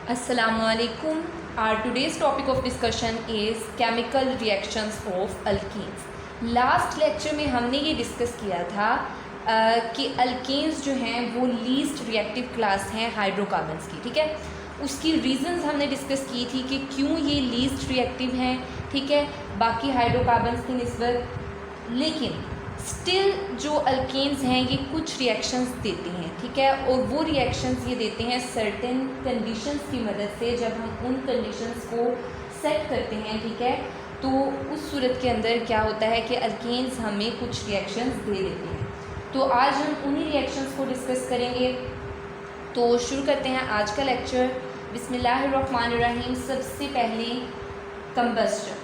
Assalamualaikum. Our today's topic of discussion is chemical reactions of alkenes. Last lecture में हमने ये discuss किया था कि अल्केन्स जो हैं वो लीस्ट रिएक्टिव क्लास हैं हाइड्रोकार्बन्स की, ठीक है। उसकी रीजंस हमने डिस्कस की थी कि क्यों ये लीस्ट रिएक्टिव हैं, ठीक है, बाकी हाइड्रोकार्बन्स की निस्बत। लेकिन स्टिल जो अल्केन्स हैं ये कुछ रिएक्शंस देते हैं, ठीक है, और वो रिएक्शंस ये देते हैं सर्टेन कंडीशंस की मदद से। जब हम उन कंडीशंस को सेट करते हैं, ठीक है, तो उस सूरत के अंदर क्या होता है कि अल्केन्स हमें कुछ रिएक्शंस दे देते हैं। तो आज हम उन्हीं रिएक्शंस को डिस्कस करेंगे। तो शुरू करते हैं आज का लेक्चर। बिस्मिल्लाहिर्रहमानिर्रहीम। सबसे पहले कंबस्टन,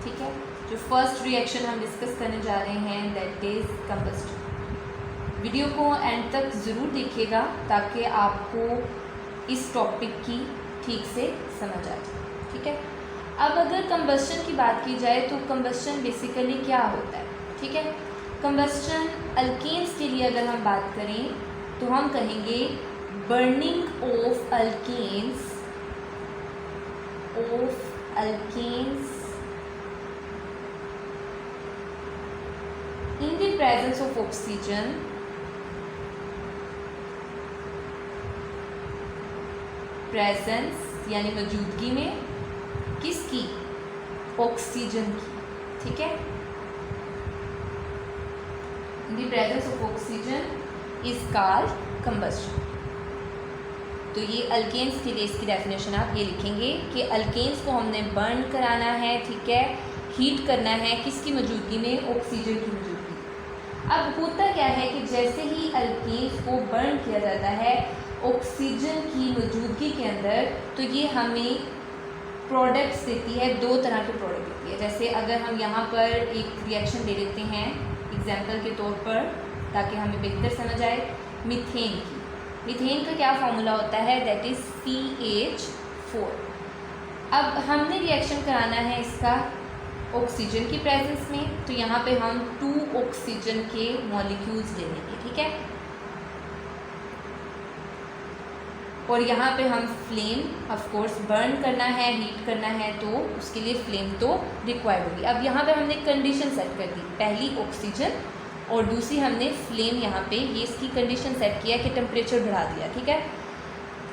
ठीक है, जो फर्स्ट रिएक्शन हम डिस्कस करने जा रहे हैं दैट इज़ कंबस्टन। वीडियो को एंड तक ज़रूर देखिएगा ताकि आपको इस टॉपिक की ठीक से समझ आ जाए, ठीक है। अब अगर कंबस्टन की बात की जाए तो कंबस्टन बेसिकली क्या होता है, ठीक है। कंबस्टन अल्केन्स के लिए अगर हम बात करें तो हम कहेंगे burning of alkanes in the presence of oxygen presence यानी मौजूदगी में किसकी, ऑक्सीजन की, ठीक है। In the presence of oxygen is called combustion. तो ये अल्केन्स के लिए इसकी डेफिनेशन आप ये लिखेंगे कि अल्केन्स को हमने बर्न कराना है, ठीक है, हीट करना है, किसकी मौजूदगी में, ऑक्सीजन की मौजूदगी। अब होता क्या है कि जैसे ही अल्केन्स को बर्न किया जाता है ऑक्सीजन की मौजूदगी के अंदर, तो ये हमें प्रोडक्ट्स देती है, दो तरह के प्रोडक्ट देती है। जैसे अगर हम यहाँ पर एक रिएक्शन ले लेते हैं एग्जाम्पल के तौर पर ताकि हमें बेहतर समझ आए, मीथेन की। मीथेन का क्या फार्मूला होता है, दैट इज़ CH4। अब हमने रिएक्शन कराना है इसका ऑक्सीजन की प्रेजेंस में, तो यहाँ पे हम 2 ऑक्सीजन के मॉलिक्यूल्स ले लेंगे, ठीक है। और यहाँ पे हम फ्लेम ऑफ कोर्स बर्न करना है, हीट करना है, तो उसके लिए फ्लेम तो रिक्वायर्ड होगी। अब यहाँ पे हमने कंडीशन सेट कर दी, पहली ऑक्सीजन और दूसरी हमने फ्लेम, यहाँ पे ये इसकी कंडीशन सेट किया कि टेम्परेचर बढ़ा दिया, ठीक है,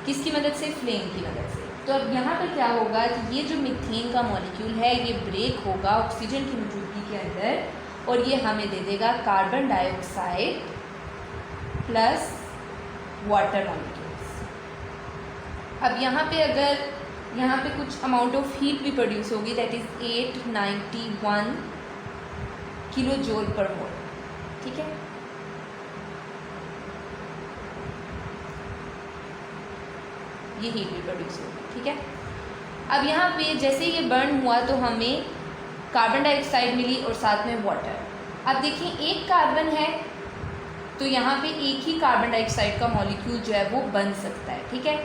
किसकी मदद से, फ्लेम की मदद से। तो अब यहाँ पर क्या होगा कि ये जो मीथेन का मॉलिक्यूल है ये ब्रेक होगा ऑक्सीजन की मौजूदगी के अंदर और ये हमें दे देगा carbon dioxide plus water molecules. अब यहाँ पे अगर यहाँ पे कुछ अमाउंट ऑफ हीट भी प्रोड्यूस होगी, that is 891 kilojoule per mole, ठीक है। ये हीट भी प्रोड्यूस होगी, ठीक है। अब यहाँ पे जैसे ये बर्न हुआ तो हमें कार्बन डाइऑक्साइड मिली और साथ में वाटर। अब देखिए एक कार्बन है तो यहाँ पे एक ही कार्बन डाइऑक्साइड का मॉलिक्यूल जो है वो बन सकता है, ठीक है।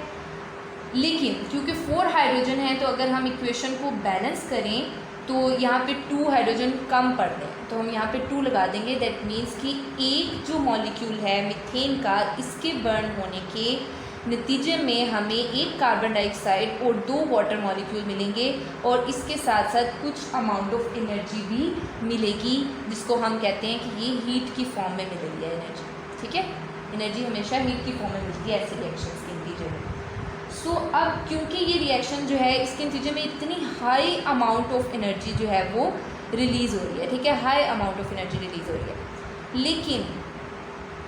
लेकिन क्योंकि 4 हाइड्रोजन है तो अगर हम इक्वेशन को बैलेंस करें तो यहाँ पे 2 हाइड्रोजन कम पड़ रहे हैं, तो हम यहाँ पे 2 लगा देंगे। दैट मीन्स कि एक जो मॉलिक्यूल है मीथेन का, इसके बर्न होने के नतीजे में हमें एक कार्बन डाइऑक्साइड और 2 वाटर मॉलिक्यूल मिलेंगे और इसके साथ साथ कुछ अमाउंट ऑफ एनर्जी भी मिलेगी, जिसको हम कहते हैं कि ये हीट की फॉर्म में मिल रही है एनर्जी, ठीक है। एनर्जी हमेशा हीट की फॉर्म में मिलती है ऐसे रिएक्शंस के नतीजे में। सो अब क्योंकि ये रिएक्शन जो है इसके नतीजे में इतनी हाई अमाउंट ऑफ एनर्जी जो है वो रिलीज़ हो रही है, ठीक है, high amount of energy release हो रही है। लेकिन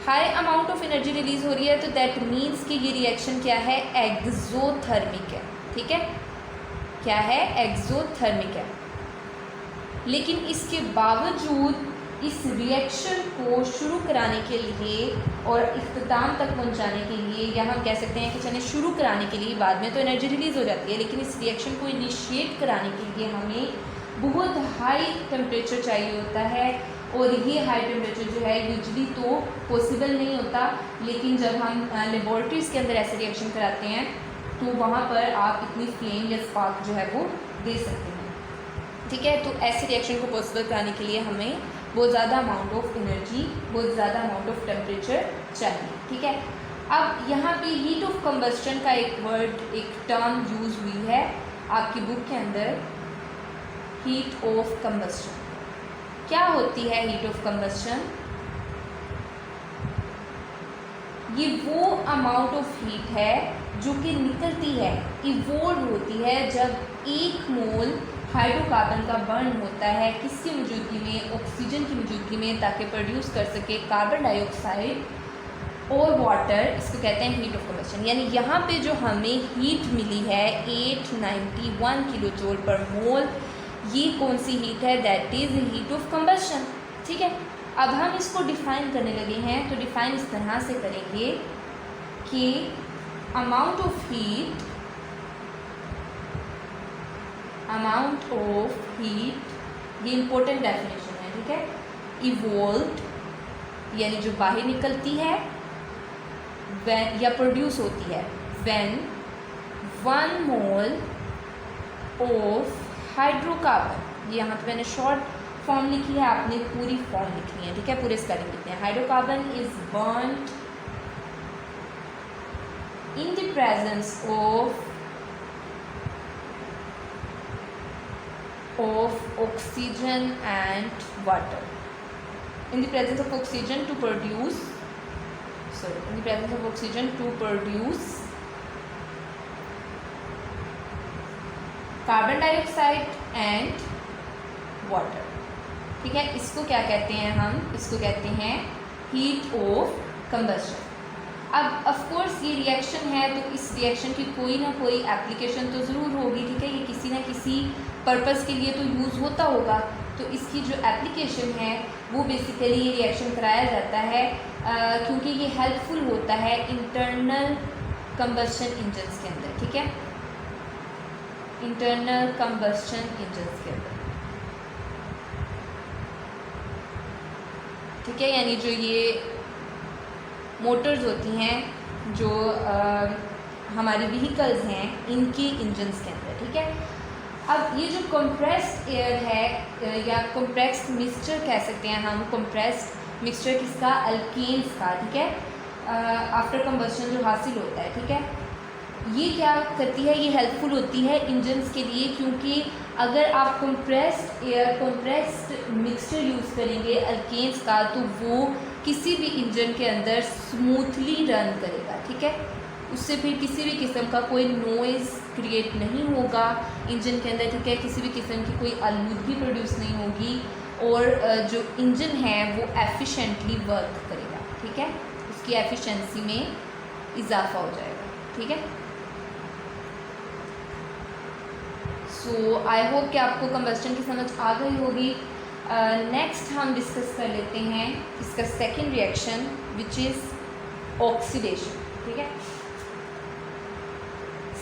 high amount of energy release हो रही है तो दैट मीन्स कि ये रिएक्शन क्या है, एक्सोथर्मिक है, ठीक है। क्या है, एक्सोथर्मिक है। लेकिन इसके बावजूद इस रिएक्शन को शुरू कराने के लिए और इख्तिताम तक पहुंचाने के लिए, या हम कह सकते हैं कि चलिए शुरू कराने के लिए, बाद में तो एनर्जी रिलीज़ हो जाती है, लेकिन इस रिएक्शन को इनिशिएट कराने के लिए हमें बहुत हाई टेम्परेचर चाहिए होता है। और ये हाई टेम्परेचर जो है यूजली तो पॉसिबल नहीं होता, लेकिन जब हम लेबॉर्ट्रीज़ के अंदर ऐसे रिएक्शन कराते हैं तो वहाँ पर आप इतनी फ्लेम या स्पार्क जो है वो दे सकते हैं, ठीक है। तो ऐसे रिएक्शन को पॉसिबल कराने के लिए हमें बहुत ज़्यादा अमाउंट ऑफ एनर्जी, बहुत ज़्यादा अमाउंट ऑफ टेम्परेचर चाहिए, ठीक है। अब यहाँ पे हीट ऑफ कंबस्शन का एक वर्ड, एक टर्म यूज हुई है आपकी बुक के अंदर, हीट ऑफ कंबस्शन। क्या होती है हीट ऑफ कंबस्शन? ये वो अमाउंट ऑफ हीट है जो कि निकलती है, इवोल्व होती है जब एक मोल हाइड्रोकार्बन का बर्न होता है किसकी मौजूदगी में? ऑक्सीजन की मौजूदगी में, ताकि प्रोड्यूस कर सके कार्बन डाइऑक्साइड और वाटर। इसको कहते हैं हीट ऑफ कंबस्शन। यानी यहाँ पे जो हमें हीट मिली है 891 किलो जूल पर मोल, ये कौन सी हीट है? That is heat of combustion. ठीक है, अब हम इसको डिफ़ाइन करने लगे हैं, तो डिफ़ाइन इस तरह से करेंगे कि अमाउंट ऑफ हीट, ये इंपॉर्टेंट डेफिनेशन है, ठीक है। इवोल्व्ड यानी जो बाहर निकलती है, व्हेन या प्रोड्यूस होती है, व्हेन 1 मोल ऑफ हाइड्रोकार्बन, ये यहाँ पे मैंने शॉर्ट फॉर्म लिखी है, आपने पूरी फॉर्म लिखनी है, ठीक है, पूरे स्पेलिंग लिखने हैं। Hydrocarbon is burned in the presence of oxygen and water, in the presence of oxygen to produce carbon dioxide and water. ठीक है, इसको क्या कहते हैं? हम इसको कहते हैं हीट ऑफ कंबस्शन। अब ऑफ कोर्स ये रिएक्शन है, तो इस रिएक्शन की कोई ना कोई एप्लीकेशन तो ज़रूर होगी, ठीक है, ये किसी ना किसी पर्पस के लिए तो यूज़ होता होगा। तो इसकी जो एप्लीकेशन है वो बेसिकली ये रिएक्शन कराया जाता है क्योंकि ये हेल्पफुल होता है इंटरनल कंबस्शन इंजन्स के अंदर, ठीक है, इंटरनल कंबस्शन इंजन्स के अंदर, ठीक है। यानी जो ये मोटर्स होती हैं, जो हमारी व्हीकल्स हैं, इनकी इंजन्स के अंदर, ठीक है। अब ये जो कंप्रेस्ड एयर है या कंप्रेस्ड मिक्सचर कह सकते हैं हम, कंप्रेस्ड मिक्सचर किसका? अल्केन्स का, ठीक है, आफ्टर कंबस्शन जो हासिल होता है, ठीक है। ये क्या करती है? ये हेल्पफुल होती है इंजन्स के लिए, क्योंकि अगर आप compressed air, compressed mixture use करेंगे अल्केन्स का, तो वो किसी भी इंजन के अंदर स्मूथली रन करेगा, ठीक है। उससे फिर किसी भी किस्म का कोई नॉइज़ क्रिएट नहीं होगा इंजन के अंदर, ठीक है, किसी भी किस्म की कोई आलूदगी प्रोड्यूस नहीं होगी, और जो इंजन है वो एफिशिएंटली वर्क करेगा, ठीक है, उसकी एफिशिएंसी में इजाफा हो जाएगा, ठीक है। सो आई होप कि आपको कंबस्टन की समझ आ गई होगी। नेक्स्ट हम डिस्कस कर लेते हैं इसका second reaction, which is oxidation, ठीक है।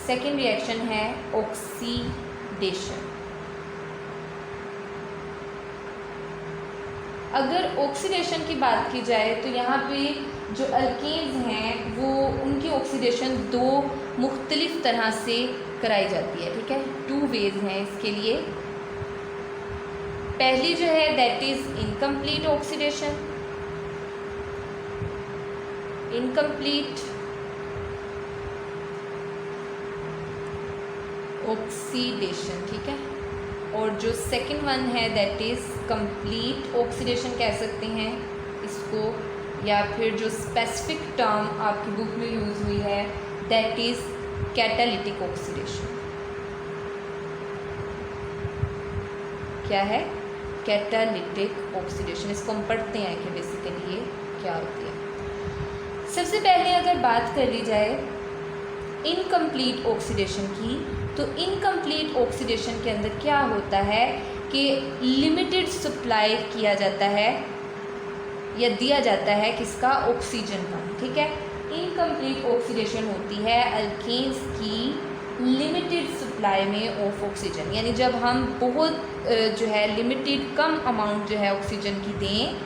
सेकेंड रिएक्शन है ऑक्सीडेशन। अगर ऑक्सीडेशन की बात की जाए तो यहाँ पे जो अल्केन्स हैं वो उनकी ऑक्सीडेशन दो मुख्तलिफ तरह से कराई जाती है, ठीक है, 2 वेज हैं इसके लिए। पहली जो है that is incomplete oxidation, incomplete oxidation, ठीक है। और जो सेकंड वन है दैट इज़ कंप्लीट ऑक्सीडेशन कह सकते हैं इसको, या फिर जो स्पेसिफिक टर्म आपकी बुक में यूज़ हुई है दैट इज़ कैटालिटिक ऑक्सीडेशन। क्या है? Catalytic oxidation. इसको हम पढ़ते हैं कि बेसिकली ये क्या होती है। सबसे पहले अगर बात कर ली जाए इनकम्प्लीट ऑक्सीडेशन की, तो इनकम्प्लीट ऑक्सीडेशन के अंदर क्या होता है कि लिमिटेड सप्लाई किया जाता है या दिया जाता है किसका? ऑक्सीजन का, ठीक है। इनकम्प्लीट ऑक्सीडेशन होती है अल्केन्स की लिमिटेड सप्लाई में ऑफ ऑक्सीजन, यानी जब हम बहुत जो है लिमिटेड कम अमाउंट जो है ऑक्सीजन की दें,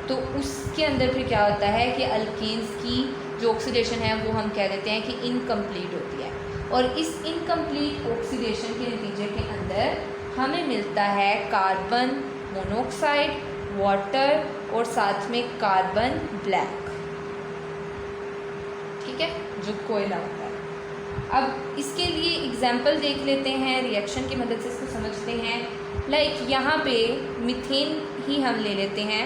तो उसके अंदर फिर क्या होता है कि अल्केन्स की जो ऑक्सीडेशन है वो हम कह देते हैं कि इनकम्प्लीट होती है। और इस इनकम्प्लीट ऑक्सीडेशन के नतीजे के अंदर हमें मिलता है कार्बन मोनोऑक्साइड, वाटर और साथ में कार्बन ब्लैक, ठीक ठीक है, जो कोयला होता है। अब इसके लिए एग्जाम्पल देख लेते हैं, रिएक्शन की मदद से इसको समझते हैं। लाइक यहाँ पे मीथेन ही हम ले लेते हैं।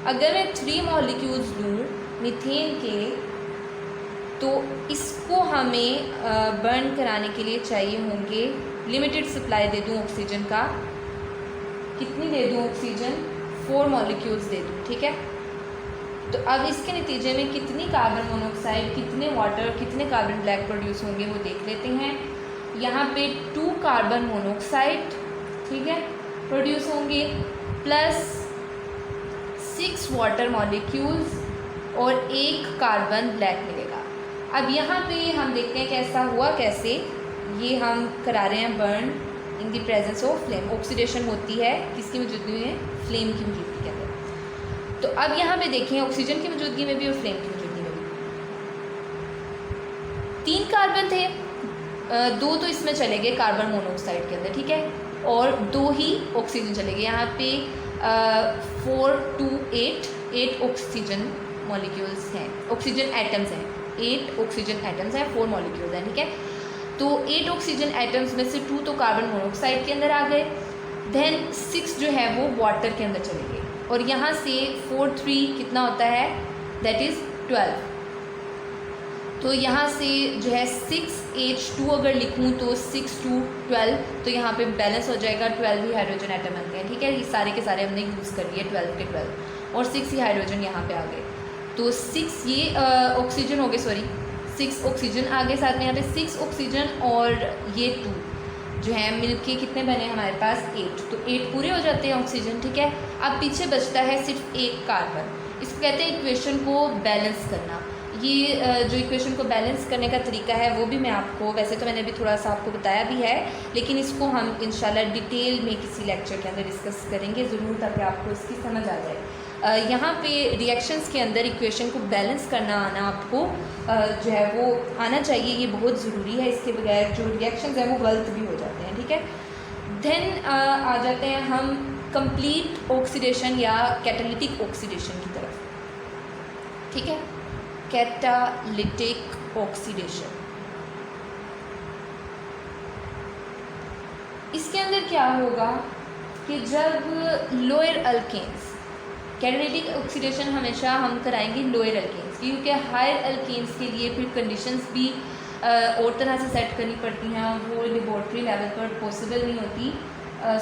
अगर मैं 3 मॉलिक्यूल्स लूँ मीथेन के, तो इसको हमें बर्न कराने के लिए चाहिए होंगे, लिमिटेड सप्लाई दे दूँ ऑक्सीजन का, कितनी दे दूँ ऑक्सीजन, 4 मॉलिक्यूल्स दे दूँ, ठीक है। तो अब इसके नतीजे में कितनी कार्बन मोनोऑक्साइड, कितने वाटर, कितने कार्बन ब्लैक प्रोड्यूस होंगे वो देख लेते हैं। यहाँ पे 2 कार्बन मोनोऑक्साइड, ठीक है, प्रोड्यूस होंगे, प्लस 6 वाटर मॉलिक्यूल्स और 1 कार्बन ब्लैक मिलेगा। अब यहाँ पे हम देखते हैं कैसा हुआ, कैसे ये हम करा रहे हैं burn in the presence of flame. Oxidation होती है किसकी मौजूदगी में, फ्लेम की मौजूदगी के अंदर। तो अब यहाँ पे देखें ऑक्सीजन की मौजूदगी में भी और फ्लेम की मौजूदगी में भी 3 कार्बन थे, 2 तो इसमें चले गए कार्बन मोनोऑक्साइड के अंदर, ठीक है, और 2 ही ऑक्सीजन चले गए। यहाँ पे 4 2 8 ऑक्सीजन मॉलिक्यूल्स हैं, ऑक्सीजन एटम्स हैं, 8 ऑक्सीजन एटम्स हैं, 4 मॉलिक्यूल्स हैं, ठीक है। तो 8 ऑक्सीजन एटम्स में से 2 तो कार्बन मोनोऑक्साइड के अंदर आ गए, देन 6 जो है वो वाटर के अंदर चले गए, और यहाँ से 4 3 कितना होता है, दैट इज़ 12। तो यहाँ से जो है 6H2 अगर लिखूँ तो 6 2 12, तो यहाँ पे बैलेंस हो जाएगा, 12 ही हाइड्रोजन एटम बनते हैं, ठीक है। ये सारे के सारे हमने यूज़ कर लिए 12 के 12, और 6 ही हाइड्रोजन यहाँ पे आ गए। तो 6 ये ऑक्सीजन हो गए, सॉरी 6 ऑक्सीजन आ गए साथ में, यहाँ पे 6 ऑक्सीजन और ये 2 जो है मिलके कितने बने हमारे पास, 8। तो 8 पूरे हो जाते हैं ऑक्सीजन, ठीक है। अब पीछे बचता है सिर्फ 1 कार्बन। इसको कहते हैं इक्वेशन को बैलेंस करना। ये जो इक्वेशन को बैलेंस करने का तरीका है वो भी मैं आपको, वैसे तो मैंने अभी थोड़ा सा आपको बताया भी है, लेकिन इसको हम इंशाल्लाह डिटेल में किसी लेक्चर के अंदर डिस्कस करेंगे ज़रूर, ताकि आपको इसकी समझ आ जाए। यहाँ पे रिएक्शंस के अंदर इक्वेशन को बैलेंस करना आना आपको जो है वो आना चाहिए, ये बहुत ज़रूरी है। इसके बगैर जो रिएक्शंस हैं वो गलत भी हो जाते हैं, ठीक है। देन आ जाते हैं हम कंप्लीट ऑक्सीडेशन या कैटालिटिक ऑक्सीडेशन की तरफ, ठीक है। कैटालिटिक ऑक्सीडेशन, इसके अंदर क्या होगा कि जब लोअर अल्केन्स, कैटालिटिक ऑक्सीडेशन हमेशा हम कराएंगे लोअर अल्केन्स, क्योंकि हायर अल्केन्स के लिए फिर कंडीशंस भी और तरह से सेट करनी पड़ती हैं, वो लेबॉर्ट्री लेवल पर पॉसिबल नहीं होती,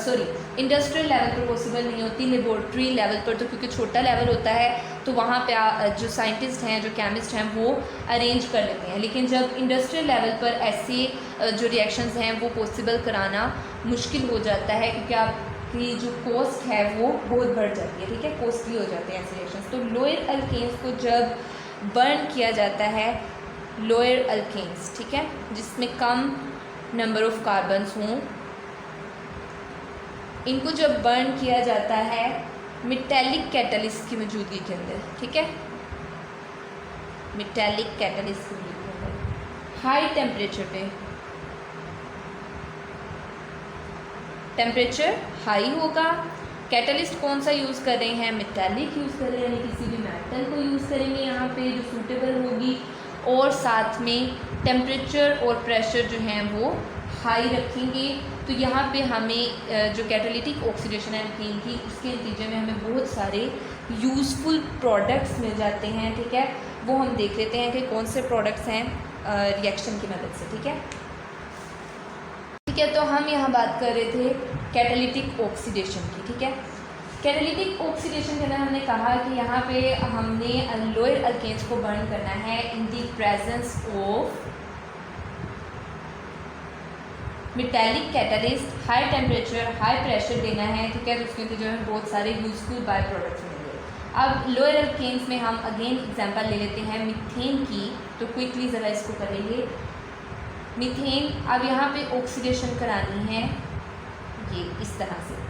सॉरी इंडस्ट्रियल लेवल पर पॉसिबल नहीं होती, लेबॉर्ट्री लेवल पर तो क्योंकि छोटा लेवल होता है तो वहाँ पे जो साइंटिस्ट हैं, जो केमिस्ट हैं, वो अरेंज कर लेते हैं। लेकिन जब इंडस्ट्रियल लेवल पर ऐसे जो रिएक्शंस हैं वो पॉसिबल कराना मुश्किल हो जाता है, क्योंकि आपकी जो कॉस्ट है वो बहुत बढ़ जाती है, ठीक है, कॉस्टली हो जाते हैं ऐसे रिएक्शंस। तो लोअर अल्केन्स को जब बर्न किया जाता है, लोअर अल्केन्स, ठीक है, जिसमें कम नंबर ऑफ कार्बन्स हों, इनको जब बर्न किया जाता है मेटेलिक कैटलिस्ट की मौजूदगी के अंदर, ठीक है, मेटेलिक कैटलिस्ट की मौजूदगी के अंदर हाई टेम्परेचर पे, टेम्परेचर हाई होगा। कैटलिस्ट कौन सा यूज़ कर रहे हैं, मेटेलिक यूज़ कर रहे हैं, यानी किसी भी मेटल को यूज़ करेंगे यहाँ पे जो सूटेबल होगी, और साथ में टेम्परेचर और प्रेशर जो हैं वो हाई रखेंगे। तो यहाँ पे हमें जो कैटालिटिक ऑक्सीडेशन है एल्कीन की, उसके नतीजे में हमें बहुत सारे यूज़फुल प्रोडक्ट्स मिल जाते हैं, ठीक है। वो हम देख लेते हैं कि कौन से प्रोडक्ट्स हैं रिएक्शन की मदद से, ठीक है। ठीक है, तो हम यहाँ बात कर रहे थे कैटालिटिक ऑक्सीडेशन की, ठीक है। कैटालिटिक ऑक्सीडेशन के अंदर हमने कहा कि यहाँ पे हमने लोअर अल्केन्स को बर्न करना है in the presence of metallic catalyst, high temperature, high pressure देना है, ठीक है। तो उसके जो है बहुत सारे यूजफुल बाय प्रोडक्ट्स मिलेंगे। अब लोअर अल्केन्स में हम अगेन एग्जांपल ले लेते हैं मीथेन की, तो क्विकली ज़रा इसको करेंगे। मीथेन, अब यहाँ पे ऑक्सीडेशन करानी है ये इस तरह से।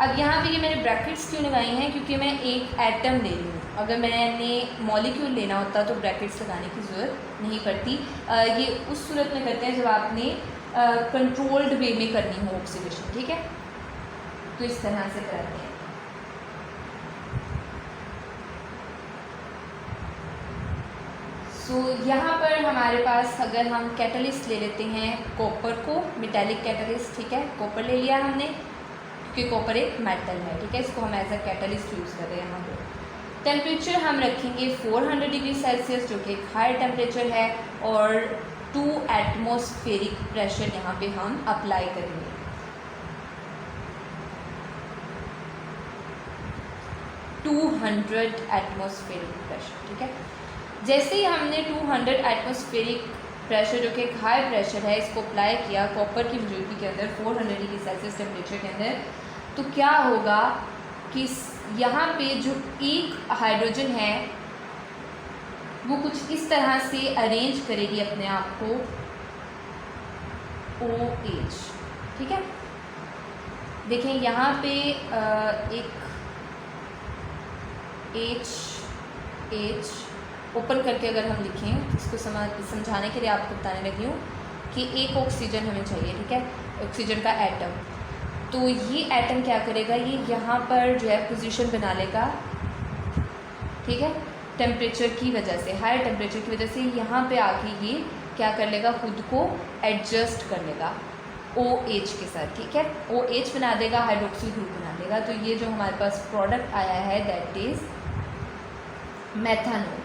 अब यहाँ पे ये मैंने ब्रैकेट्स क्यों लगाई हैं, क्योंकि मैं एक एटम ले रही हूँ। अगर मैंने मॉलिक्यूल लेना होता तो ब्रैकेट्स लगाने की ज़रूरत नहीं पड़ती। ये उस सूरत में करते हैं जब आपने कंट्रोल्ड वे में करनी हो ऑक्सीडेशन, ठीक है। तो इस तरह से कराते हैं। सो यहाँ पर हमारे पास अगर हम कैटलिस्ट ले लेते हैं कॉपर को, मेटालिक कैटलिस्ट, ठीक है, कॉपर ले लिया हमने क्योंकि कॉपर एक मेटल है, ठीक है, इसको हम एज अ कैटलिस्ट यूज़ कर रहे हैं यहाँ पर। टेम्परेचर हम रखेंगे 400 डिग्री सेल्सियस जो कि एक हाई टेम्परेचर है, और 2 एटमॉस्फेरिक प्रेशर यहाँ पे हम अप्लाई करेंगे। एटमॉस्फेरिक प्रेशर, ठीक है। जैसे ही हमने 200 एटमॉस्फेरिक प्रेशर जो कि एक हाई प्रेशर है इसको अप्लाई किया कॉपर की मौजूदगी के अंदर 400 डिग्री सेल्सियस टेम्परेचर के अंदर, तो क्या होगा कि यहाँ पे जो एक हाइड्रोजन है वो कुछ इस तरह से अरेंज करेगी अपने आप को OH, ठीक है। देखें यहाँ पे एक H ओपन करके अगर हम लिखें, इसको समझाने के लिए आपको बताने लगी हूँ कि एक ऑक्सीजन हमें चाहिए, ठीक है, ऑक्सीजन का एटम। तो ये एटम क्या करेगा, ये यहाँ पर जो है पोजीशन बना लेगा, ठीक है, टेम्परेचर की वजह से, हाई टेम्परेचर की वजह से यहाँ पे आके ये क्या कर लेगा, खुद को एडजस्ट कर लेगा OH के साथ, ठीक है, OH बना देगा, हाइड्रोक्सिल ग्रुप बना देगा। तो ये जो हमारे पास प्रोडक्ट आया है दैट इज़ मेथनॉल।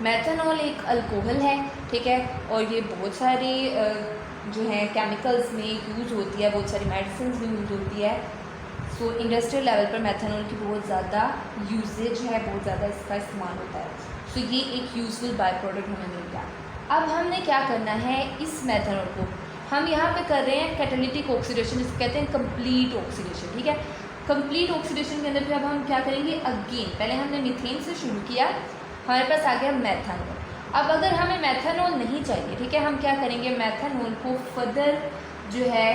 मेथनॉल एक अल्कोहल है, ठीक है, और ये बहुत सारी जो है केमिकल्स में यूज़ होती है, बहुत सारी मेडिसिन में यूज़ होती है। सो इंडस्ट्रियल लेवल पर मेथनॉल की बहुत ज़्यादा यूजेज है, बहुत ज़्यादा इसका इस्तेमाल होता है। सो ये एक यूजफुल बाय प्रोडक्ट हमें मिल गया। अब हमने क्या करना है, इस मेथनॉल को हम यहाँ पे कर रहे हैं कैटालिटिक ऑक्सीडेशन, जिसको कहते हैं कंप्लीट ऑक्सीडेशन, ठीक है। कंप्लीट ऑक्सीडेशन के अंदर फिर अब हम क्या करेंगे, अगेन पहले हमने मीथेन से शुरू किया, हमारे पास आ गया मेथनॉल। अब अगर हमें मेथनॉल नहीं चाहिए, ठीक है, हम क्या करेंगे, मेथनॉल को फर्दर जो है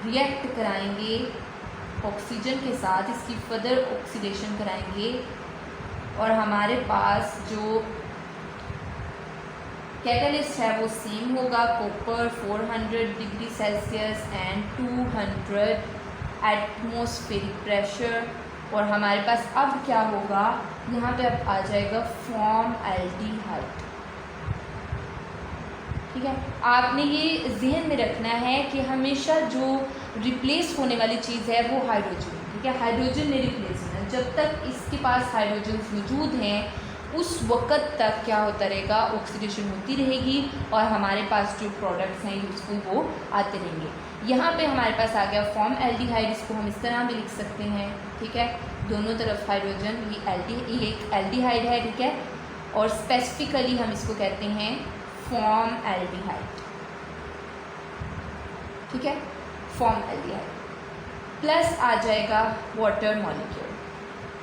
रिएक्ट कराएंगे ऑक्सीजन के साथ, इसकी फर्दर ऑक्सीडेशन कराएंगे, और हमारे पास जो कैटलिस्ट है वो सेम होगा, copper 400 degree Celsius and 200 atmospheric pressure. और हमारे पास अब क्या होगा, यहाँ पे अब आ जाएगा फॉर्मएल्डिहाइड, ठीक है। आपने ये जहन में रखना है कि हमेशा जो रिप्लेस होने वाली चीज़ है वो हाइड्रोजन, ठीक है, हाइड्रोजन ने रिप्लेस होना है। जब तक इसके पास हाइड्रोजन मौजूद हैं उस वक़्त तक क्या होता रहेगा, ऑक्सीडेशन होती रहेगी, और हमारे पास जो प्रोडक्ट्स हैं यूज़फुल वो आते रहेंगे। यहाँ पे हमारे पास आ गया फॉर्मएल्डिहाइड, इसको हम इस तरह भी लिख सकते हैं, ठीक है, दोनों तरफ हाइड्रोजन, ये एक एल्डिहाइड है, ठीक है, और स्पेसिफिकली हम इसको कहते हैं फॉर्मएल्डिहाइड, ठीक है, फॉर्मएल्डिहाइड। प्लस आ जाएगा वाटर मॉलिक्यूल,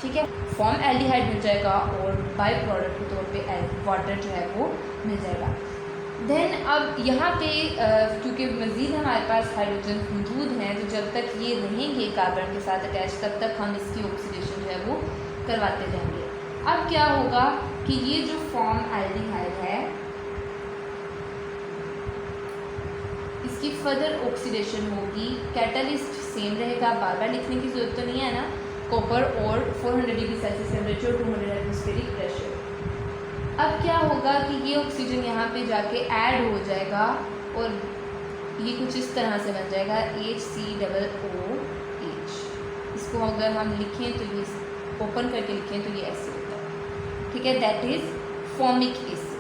ठीक है, फॉर्मएल्डिहाइड मिल जाएगा और बाय प्रोडक्ट के तौर पे वाटर जो है वो मिल जाएगा। देन अब यहाँ पे क्योंकि मज़ीद हमारे पास हाइड्रोजन मौजूद हैं, तो जब तक ये रहेंगे कार्बन के साथ अटैच तब तक हम इसकी ऑक्सीडेशन जो है वो करवाते जाएंगे। अब क्या होगा कि ये जो फॉर्मएल्डिहाइड है इसकी फर्दर ऑक्सीडेशन होगी, कैटलिस्ट सेम रहेगा, बार बार लिखने की ज़रूरत तो नहीं है ना, कॉपर और 400 degree Celsius temperature, 200 atmospheric pressure. अब क्या होगा कि ये ऑक्सीजन यहाँ पे जाके ऐड हो जाएगा और ये कुछ इस तरह से बन जाएगा HCOOH। इसको अगर हम लिखें तो ये ओपन करके लिखें तो ये ऐसे होता है, ठीक है, दैट इज़ फॉर्मिक एसिड।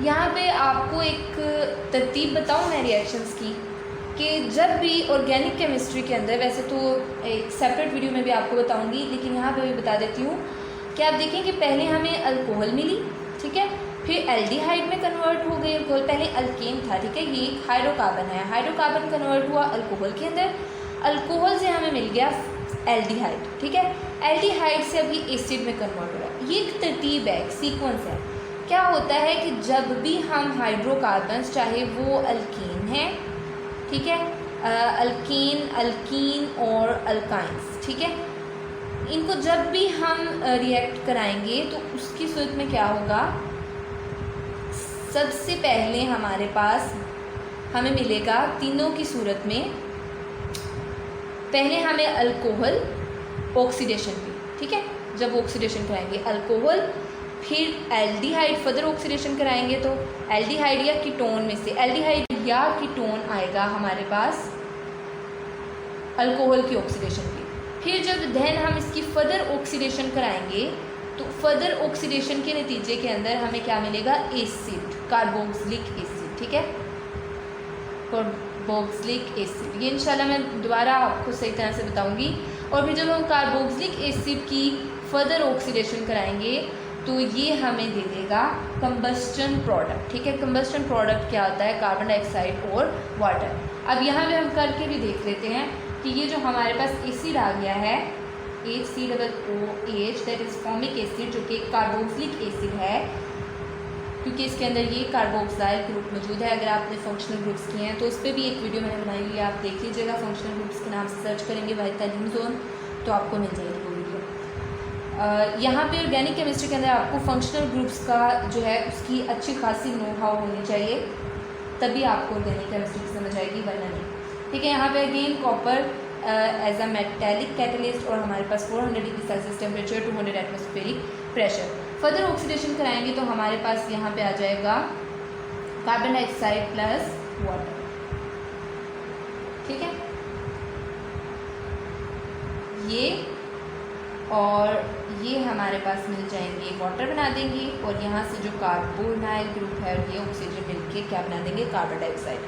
यहाँ पे आपको एक तरतीब बताऊँ मैं रिएक्शंस की, कि जब भी ऑर्गेनिक केमिस्ट्री के अंदर, वैसे तो एक सेपरेट वीडियो में भी आपको बताऊंगी लेकिन यहाँ पे भी बता देती हूँ कि आप देखें कि पहले हमें अल्कोहल मिली, ठीक है, फिर एल्डिहाइड में कन्वर्ट हो गई अल्कोहल, पहले अल्केन था, ठीक है, ये एक हाइड्रोकार्बन है, हाइड्रोकार्बन कन्वर्ट हुआ अल्कोहल के अंदर, अल्कोहल से हमें मिल गया एल्डिहाइड, ठीक है, एल्डिहाइड से अभी एसिड में कन्वर्ट हो रहा है। ये एक तरतीब है, एक सीक्वेंस है। क्या होता है कि जब भी हम हाइड्रोकार्बन, चाहे वो अल्कीन है, ठीक है, अल्कीन और अल्काइंस, ठीक है, इनको जब भी हम रिएक्ट कराएंगे तो उसकी सूरत में क्या होगा, सबसे पहले हमारे पास हमें मिलेगा तीनों की सूरत में, पहले हमें अल्कोहल ऑक्सीडेशन पे, ठीक है, जब ऑक्सीडेशन कराएंगे अल्कोहल, फिर एल्डिहाइड फर्दर ऑक्सीडेशन कराएंगे तो एल्डिहाइड या कीटोन में से एल्डिहाइड या कीटोन आएगा हमारे पास अल्कोहल की ऑक्सीडेशन की। फिर जब देन हम इसकी फर्दर ऑक्सीडेशन कराएंगे तो फर्दर ऑक्सीडेशन के नतीजे के अंदर हमें क्या मिलेगा, एसिड, कार्बोक्सिलिक एसिड, ठीक है, कार्बोक्सिलिक एसिड। ये इंशाल्लाह मैं दोबारा आपको सही तरह से बताऊंगी। और फिर जब हम कार्बोक्सिलिक एसिड की फर्दर ऑक्सीडेशन कराएंगे तो ये हमें दे देगा कंबस्टन प्रोडक्ट, ठीक है। कंबस्टन प्रोडक्ट क्या होता है, कार्बन डाइऑक्साइड और वाटर। अब यहाँ पे हम करके भी देख लेते हैं कि ये जो हमारे पास एसिड आ गया है HCOOH, that is formic acid, जो कि कार्बोक्सिलिक एसिड है, क्योंकि इसके अंदर ये कार्बोक्साइल ग्रुप मौजूद है। अगर आपने फंक्शनल ग्रुप्स किए हैं तो उस पर भी एक वीडियो मैंने बनाई हुई है, आप देख लीजिएगा। फंक्शनल ग्रुप्स के नाम से सर्च करेंगे वाहिद तालीम जोन तो आपको मिल जाएगी वो वीडियो। यहाँ पे ऑर्गेनिक केमिस्ट्री के अंदर आपको फंक्शनल ग्रुप्स का जो है उसकी अच्छी खासी नो हाउ होनी चाहिए, तभी आपको ऑर्गेनिक केमिस्ट्री की समझ आएगी, वरना नहीं, ठीक है। यहाँ पे again copper as a metallic catalyst और हमारे पास 400 degree Celsius temperature, 200 atmospheric pressure. Further oxidation कराएंगे तो हमारे पास यहाँ पे आ जाएगा कार्बन डाइऑक्साइड प्लस वाटर, ठीक है। ये और ये हमारे पास मिल जाएंगे, वाटर बना देंगे, और यहाँ से जो कार्बोनाइल ग्रुप है और ये ऑक्सीजन मिलके क्या बना देंगे, कार्बन डाइऑक्साइड।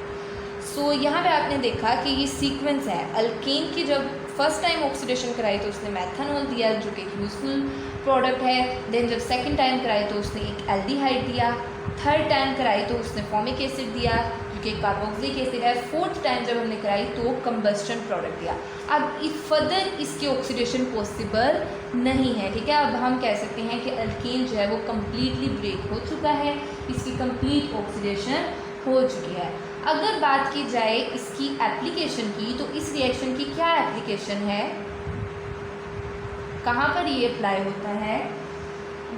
सो यहाँ पे आपने देखा कि ये सीक्वेंस है। अल्केन की जब फर्स्ट टाइम ऑक्सीडेशन कराई तो उसने मेथनॉल दिया जो कि एक यूज़फुल प्रोडक्ट है। देन जब सेकंड टाइम कराई तो उसने एक एल्डिहाइड दिया। थर्ड टाइम कराई तो उसने फॉर्मिक एसिड दिया जो कि कार्बोक्सिलिक एसिड है। फोर्थ टाइम जब हमने कराई तो कंबस्टन प्रोडक्ट दिया। अब फर्दर इसकी ऑक्सीडेशन पॉसिबल नहीं है, ठीक है। अब हम कह सकते हैं कि अल्केन जो है वो कम्प्लीटली ब्रेक हो चुका है, इसकी कंप्लीट ऑक्सीडेशन हो चुकी है। अगर बात की जाए इसकी एप्लीकेशन की तो इस रिएक्शन की क्या एप्लीकेशन है, कहाँ पर ये अप्लाई होता है।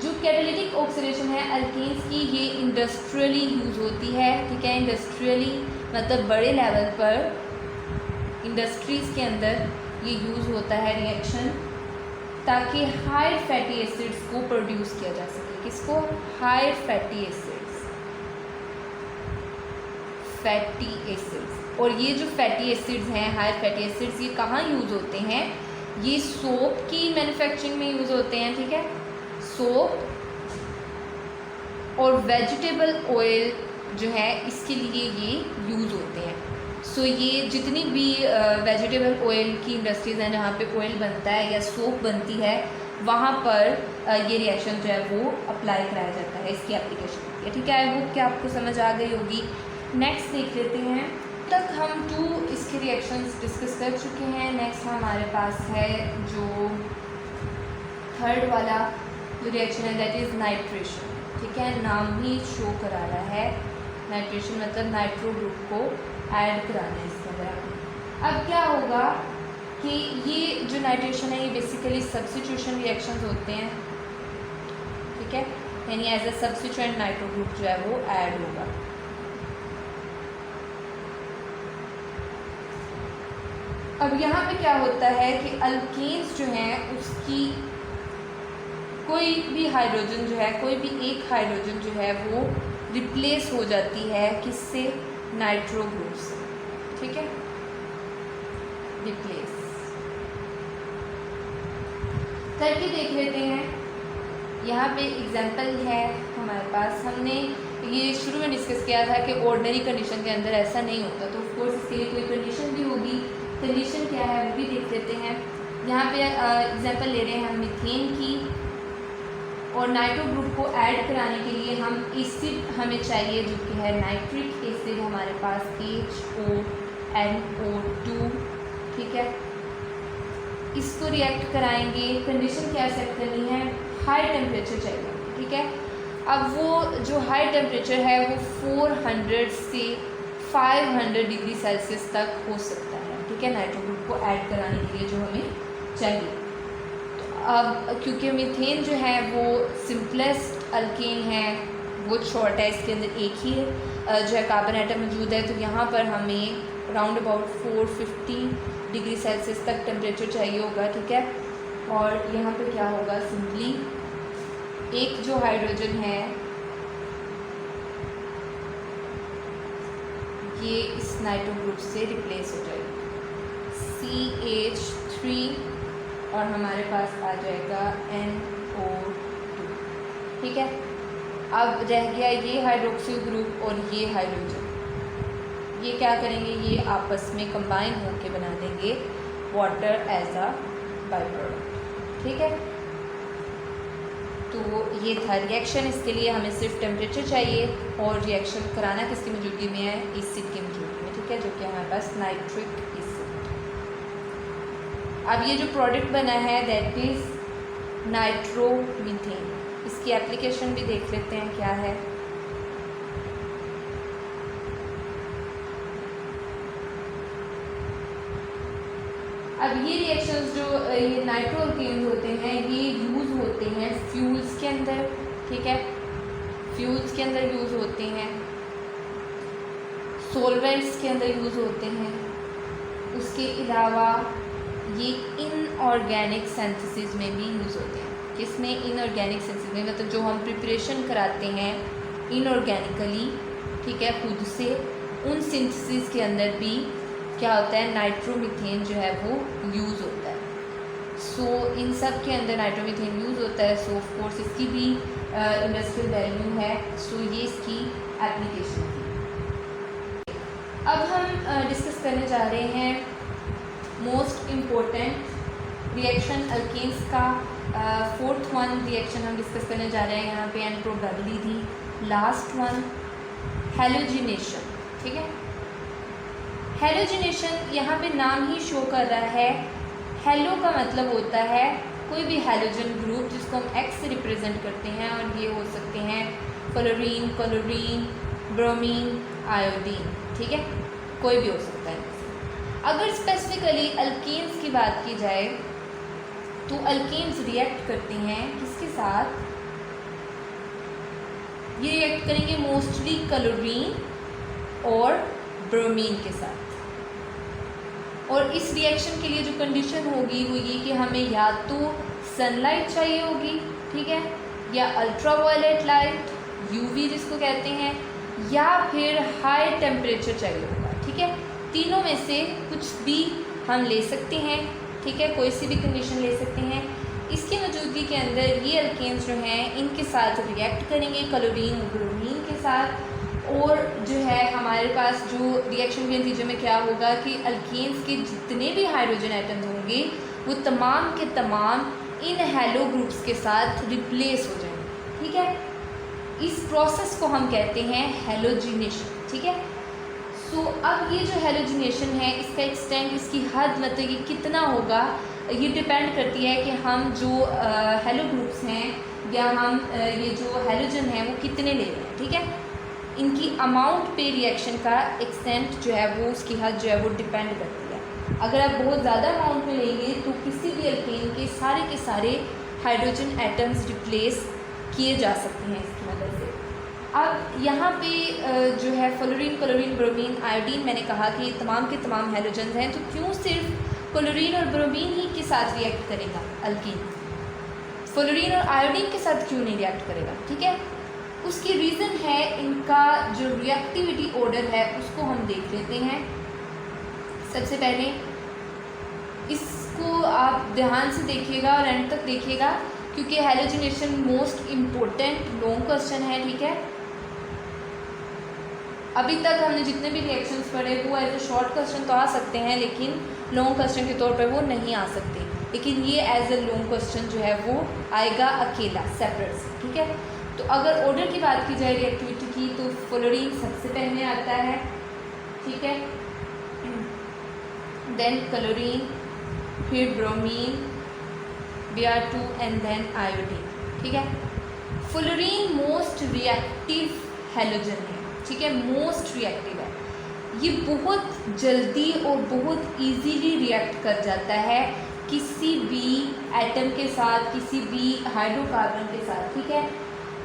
जो कैटालिटिक ऑक्सीडेशन है अल्केन्स की, ये इंडस्ट्रियली यूज़ होती है, ठीक है। इंडस्ट्रियली मतलब बड़े लेवल पर इंडस्ट्रीज़ के अंदर ये यूज़ होता है रिएक्शन, ताकि हाई फैटी एसिड्स को प्रोड्यूस किया जा सके। किसको, high fatty acids, fatty acids. और ये जो फैटी एसिड्स हैं, हाई फैटी एसिड्स, ये कहाँ यूज़ होते हैं, ये सोप की मैन्युफैक्चरिंग में यूज़ होते हैं, ठीक है। सोप और वेजिटेबल ऑयल जो है इसके लिए ये यूज़ होते हैं। सो ये जितनी भी वेजिटेबल ऑयल की इंडस्ट्रीज़ हैं जहाँ पे ऑयल बनता है या सोप बनती है, वहाँ पर ये रिएक्शन जो है वो अप्लाई कराया जाता है, इसकी एप्लीकेशन होती है, ठीक है। आई होप कि आपको समझ आ गई होगी। नेक्स्ट देख लेते हैं। तक हम 2 इसके रिएक्शंस डिस्कस कर चुके हैं। नेक्स्ट हमारे पास है जो थर्ड वाला जो रिएक्शन है, दैट इज़ नाइट्रेशन, ठीक है। नाम ही शो करा रहा है, नाइट्रेशन मतलब नाइट्रो ग्रुप को ऐड कराना है इसके अंदर। अब क्या होगा कि ये जो नाइट्रेशन है ये बेसिकली सब्स्टिट्यूशन रिएक्शंस होते हैं, ठीक है, यानी as a substituent nitro group जो है वो ऐड होगा। अब यहाँ पे क्या होता है कि अल्केन्स जो हैं उसकी कोई भी हाइड्रोजन जो है, कोई भी एक हाइड्रोजन जो है वो रिप्लेस हो जाती है किससे, नाइट्रो ग्रुप से, ठीक है, रिप्लेस करके देख लेते हैं। यहाँ पे एग्जांपल है हमारे पास, हमने ये शुरू में डिस्कस किया था कि ऑर्डिनरी कंडीशन के अंदर ऐसा नहीं होता, तो ऑफ कोर्स इसके लिए कोई कंडीशन भी होगी। कंडीशन क्या है वो भी देख लेते हैं। यहाँ पे एग्जांपल ले रहे हैं हम मीथेन की, और नाइट्रो ग्रुप को ऐड कराने के लिए हम एसिड हमें चाहिए जो कि है नाइट्रिक एसिड, हमारे पास HONO2, ठीक है। इसको रिएक्ट कराएंगे। कंडीशन क्या सेट करनी है, हाई टेम्परेचर चाहिए, ठीक है। अब वो जो हाई टेम्परेचर है वो 400 से 500 डिग्री सेल्सियस तक हो सकता है, ठीक है, नाइट्रो ग्रुप को ऐड कराने के लिए जो हमें चाहिए। तो अब क्योंकि मीथेन जो है वो सिंपलेस्ट अल्केन है, वो शॉर्ट है, इसके अंदर एक ही जो है कार्बन एटम मौजूद है, तो यहाँ पर हमें राउंड अबाउट 450 डिग्री सेल्सियस तक टेम्परेचर चाहिए होगा, ठीक है। और यहाँ पे क्या होगा, सिंपली एक जो हाइड्रोजन है ये इस नाइट्रो ग्रुप से रिप्लेस हो जाएगी, CH3, और हमारे पास आ जाएगा NO2। ठीक है, अब रह गया ये हाइड्रोक्सिल ग्रुप और ये हाइड्रोजन, ये क्या करेंगे, ये आपस में कंबाइन होकर बना देंगे water as a by product. ठीक है, तो ये था रिएक्शन। इसके लिए हमें सिर्फ टेम्परेचर चाहिए और रिएक्शन कराना किसकी मौजूदगी में है, एसिड की मौजूदगी में। ठीक है, जो कि हमारे पास नाइट्रिक एसिड। अब ये जो प्रोडक्ट बना है दैट इज़ नाइट्रोमीथेन। इसकी एप्लीकेशन भी देख लेते हैं क्या है। अब ये रिएक्शंस जो ये नाइट्रो अल्केन्स होते हैं ये यूज़ होते हैं फ्यूल्स के अंदर। ठीक है, फ्यूल्स के अंदर यूज़ होते हैं, सॉल्वेंट्स के अंदर यूज़ होते हैं। उसके अलावा ये इनऑर्गेनिक सिंथेसिस में भी यूज़ होते हैं। किसमें, इनऑर्गेनिक सिंथेसिस में, मतलब जो हम प्रिपरेशन कराते हैं इनऑर्गेनिकली, ठीक है, खुद से, उन सिंथेसिस के अंदर भी क्या होता है, नाइट्रोमीथेन जो है वो यूज़ होता है। सो इन सब के अंदर नाइट्रोमीथेन यूज़ होता है। सो ऑफ कोर्स इसकी भी इंडस्ट्रियल वैल्यू है। सो ये इसकी एप्लीकेशन थी। अब हम डिस्कस करने जा रहे हैं मोस्ट इम्पोर्टेंट रिएक्शन अल्केन्स का। फोर्थ वन रिएक्शन हम डिस्कस करने जा रहे हैं यहाँ पे, and probably the last one, halogenation. ठीक है, हैलोजिनेशन यहाँ पे नाम ही शो कर रहा है। हेलो का मतलब होता है कोई भी हैलोजन ग्रुप जिसको हम X से रिप्रेजेंट करते हैं, और ये हो सकते हैं फ्लोरीन, क्लोरीन, ब्रोमीन, आयोडीन। ठीक है, कोई भी हो सकता है। अगर स्पेसिफिकली अल्केन्स की बात की जाए तो अल्केन्स रिएक्ट करते हैं किसके साथ, ये रिएक्ट करेंगे मोस्टली क्लोरीन और ब्रोमीन के साथ। और इस रिएक्शन के लिए जो कंडीशन होगी वो ये कि हमें या तो सनलाइट चाहिए होगी, ठीक है, या अल्ट्रावायलेट लाइट, यूवी जिसको कहते हैं, या फिर हाई टेम्परेचर चाहिए होगा। ठीक है, तीनों में से कुछ भी हम ले सकते हैं। ठीक है, कोई सी भी कंडीशन ले सकते हैं। इसकी मौजूदगी के अंदर ये अल्केन्स जो हैं इनके साथ रिएक्ट करेंगे क्लोरीन और ब्रोमीन के साथ, और जो है हमारे पास जो रिएक्शन के नतीजे में क्या होगा कि अल्केन्स के जितने भी हाइड्रोजन एटम्स होंगे वो तमाम के तमाम इन हैलो ग्रुप्स के साथ रिप्लेस हो जाएंगे। ठीक है, इस प्रोसेस को हम कहते हैं हैलोजिनेशन। ठीक है, सो अब ये जो हैलोजिनेशन है इसका एक्सटेंट, इसकी हद, मतलब कि कितना होगा, ये डिपेंड करती है कि हम जो हैलो ग्रुप्स हैं या हम ये जो हैलोजन हैं वो कितने ले रहे हैं। ठीक है, इनकी अमाउंट पे रिएक्शन का एक्सटेंट जो है वो, उसकी हद जो है वो डिपेंड करती है। अगर आप बहुत ज़्यादा अमाउंट में लेंगे तो किसी भी अल्केन के सारे हाइड्रोजन एटम्स रिप्लेस किए जा सकते हैं इसकी मदद से। अब यहाँ पे जो है फ्लोरीन, क्लोरीन, ब्रोमीन, आयोडीन, मैंने कहा कि तमाम के तमाम हैलोजन हैं, तो क्यों सिर्फ क्लोरीन और ब्रोमीन ही के साथ रिएक्ट करेगा अल्कीन, फ्लोरीन और आयोडीन के साथ क्यों नहीं रिएक्ट करेगा? ठीक है, उसकी रीज़न है इनका जो रिएक्टिविटी ऑर्डर है उसको हम देख लेते हैं। सबसे पहले इसको आप ध्यान से देखिएगा और एंड तक देखिएगा, क्योंकि halogenation most important long question है। ठीक है, अभी तक हमने जितने भी रिएक्शंस पढ़े वो एज ए शॉर्ट क्वेश्चन तो आ सकते हैं, लेकिन लॉन्ग क्वेश्चन के तौर पर वो नहीं आ सकते, लेकिन ये एज ए लॉन्ग क्वेश्चन जो है वो आएगा अकेला, सेपरेट से। ठीक है, तो अगर ऑर्डर की बात की जाए रिएक्टिविटी की तो फ्लोरीन सबसे पहले आता है। ठीक है, देन क्लोरीन, फिर bromine, Br2 and then iodine. ठीक है, फ्लोरीन मोस्ट रिएक्टिव हैलोजन है। ठीक है, मोस्ट रिएक्टिव है, ये बहुत जल्दी और बहुत इजीली रिएक्ट कर जाता है किसी भी एटम के साथ, किसी भी हाइड्रोकार्बन के साथ। ठीक है,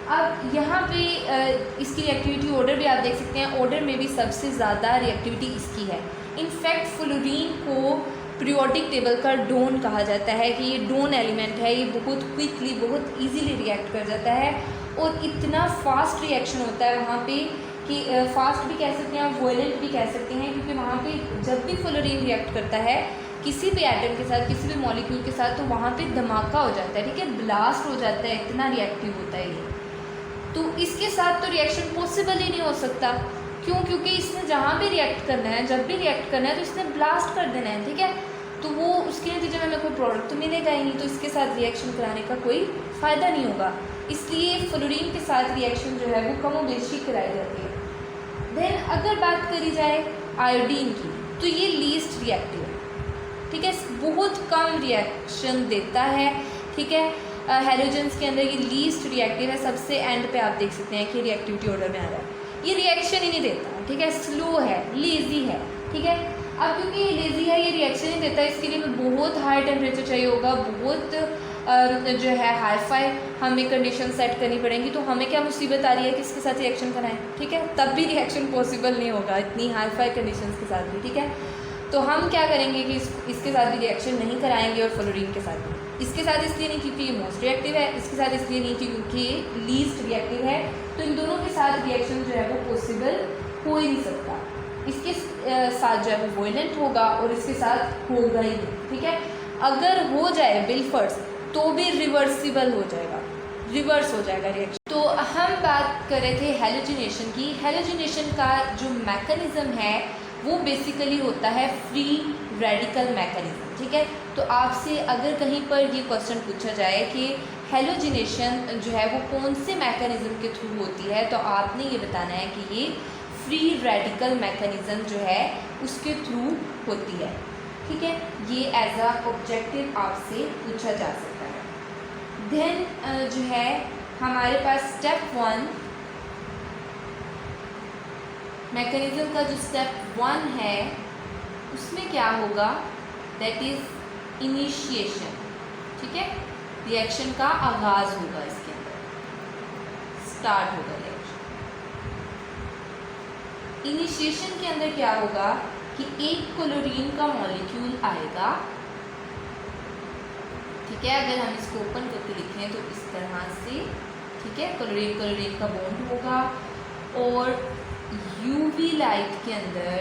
अब यहाँ पे इसकी रिएक्टिविटी ऑर्डर भी आप देख सकते हैं, ऑर्डर में भी सबसे ज़्यादा रिएक्टिविटी इसकी है। इनफैक्ट फ्लोरीन को पीरियोडिक टेबल का डोन कहा जाता है कि ये डोन एलिमेंट है, ये बहुत क्विकली, बहुत इजीली रिएक्ट कर जाता है और इतना फास्ट रिएक्शन होता है वहाँ पे कि फास्ट भी कह सकते हैं और वॉयलेंट भी कह सकते हैं, क्योंकि वहाँ पे जब भी फ्लोरीन रिएक्ट करता है किसी भी एटम के साथ, किसी भी मॉलिक्यूल के साथ, तो वहाँ पे धमाका हो जाता है, ठीक है, ब्लास्ट हो जाता है, इतना रिएक्टिव होता है ये। तो इसके साथ तो रिएक्शन पॉसिबल ही नहीं हो सकता। क्यों? क्योंकि इसने जहाँ भी रिएक्ट करना है, जब भी रिएक्ट करना है, तो इसने ब्लास्ट कर देना है, ठीक है। तो वो उसके नतीजे में हमें कोई प्रोडक्ट तो मिलेगा ही नहीं, तो इसके साथ रिएक्शन कराने का कोई फ़ायदा नहीं होगा। इसलिए फ्लोरीन के साथ रिएक्शन जो है वो कम और बेशी कराई जाती है। देन अगर बात करी जाए आयोडीन की, तो ये लीस्ट रिएक्टिव है, ठीक है, बहुत कम रिएक्शन देता है, ठीक है। हैलोजेंस के अंदर ये लीस्ट रिएक्टिव है। सबसे एंड पे आप देख सकते हैं कि रिएक्टिविटी ऑर्डर में आ रहा है, ये रिएक्शन ही नहीं देता, ठीक है, स्लो है, लेज़ी है, ठीक है। अब क्योंकि ये लेज़ी है, ये रिएक्शन नहीं देता, इसके लिए बहुत हाई टेम्परेचर चाहिए होगा, बहुत जो है हाई फाई हमें कंडीशन सेट करनी पड़ेंगी। तो हमें क्या मुसीबत आ रही है कि इसके साथ रिएक्शन कराएं, ठीक है, तब भी रिएक्शन पॉसिबल नहीं होगा इतनी हाई फाई कंडीशंस के साथ भी, ठीक है। तो हम क्या करेंगे कि इसके साथ भी रिएक्शन नहीं कराएंगे और फ्लोरीन के साथ भी। इसके साथ इसलिए नहीं क्योंकि ये मोस्ट रिएक्टिव है, इसके साथ इसलिए नहीं क्योंकि लीस्ट रिएक्टिव है। तो इन दोनों के साथ रिएक्शन जो है वो पॉसिबल हो ही नहीं सकता। इसके साथ जो है वो वॉयलेंट होगा और इसके साथ होगा ही नहीं, ठीक है। अगर हो जाए बिलफर्स तो भी रिवर्सिबल हो जाएगा, रिवर्स हो जाएगा रिएक्शन। तो हम बात कर रहे थे हैलोजिनेशन की। हैलोजिनेशन का जो मैकेनिज़्म है वो बेसिकली होता है फ्री रेडिकल मैकेनिज्म, ठीक है। तो आपसे अगर कहीं पर ये क्वेश्चन पूछा जाए कि हैलोजिनेशन जो है वो कौन से मैकेनिज्म के थ्रू होती है, तो आपने ये बताना है कि ये फ्री रेडिकल मैकेनिज्म जो है उसके थ्रू होती है, ठीक है। ये एज अ ऑब्जेक्टिव आपसे पूछा जा सकता है। देन जो है हमारे पास स्टेप 1 मैकेनिज्म का जो स्टेप 1 है उसमें क्या होगा, दैट इज़ इनिशिएशन, ठीक है। रिएक्शन का आगाज़ होगा, इसके अंदर स्टार्ट होगा रिएक्शन। इनिशिएशन के अंदर क्या होगा कि एक क्लोरीन का मॉलिक्यूल आएगा, ठीक है। अगर हम इसको ओपन करके लिखें तो इस तरह से, ठीक है, क्लोरीन क्लोरीन का बॉन्ड होगा और यूवी लाइट के अंदर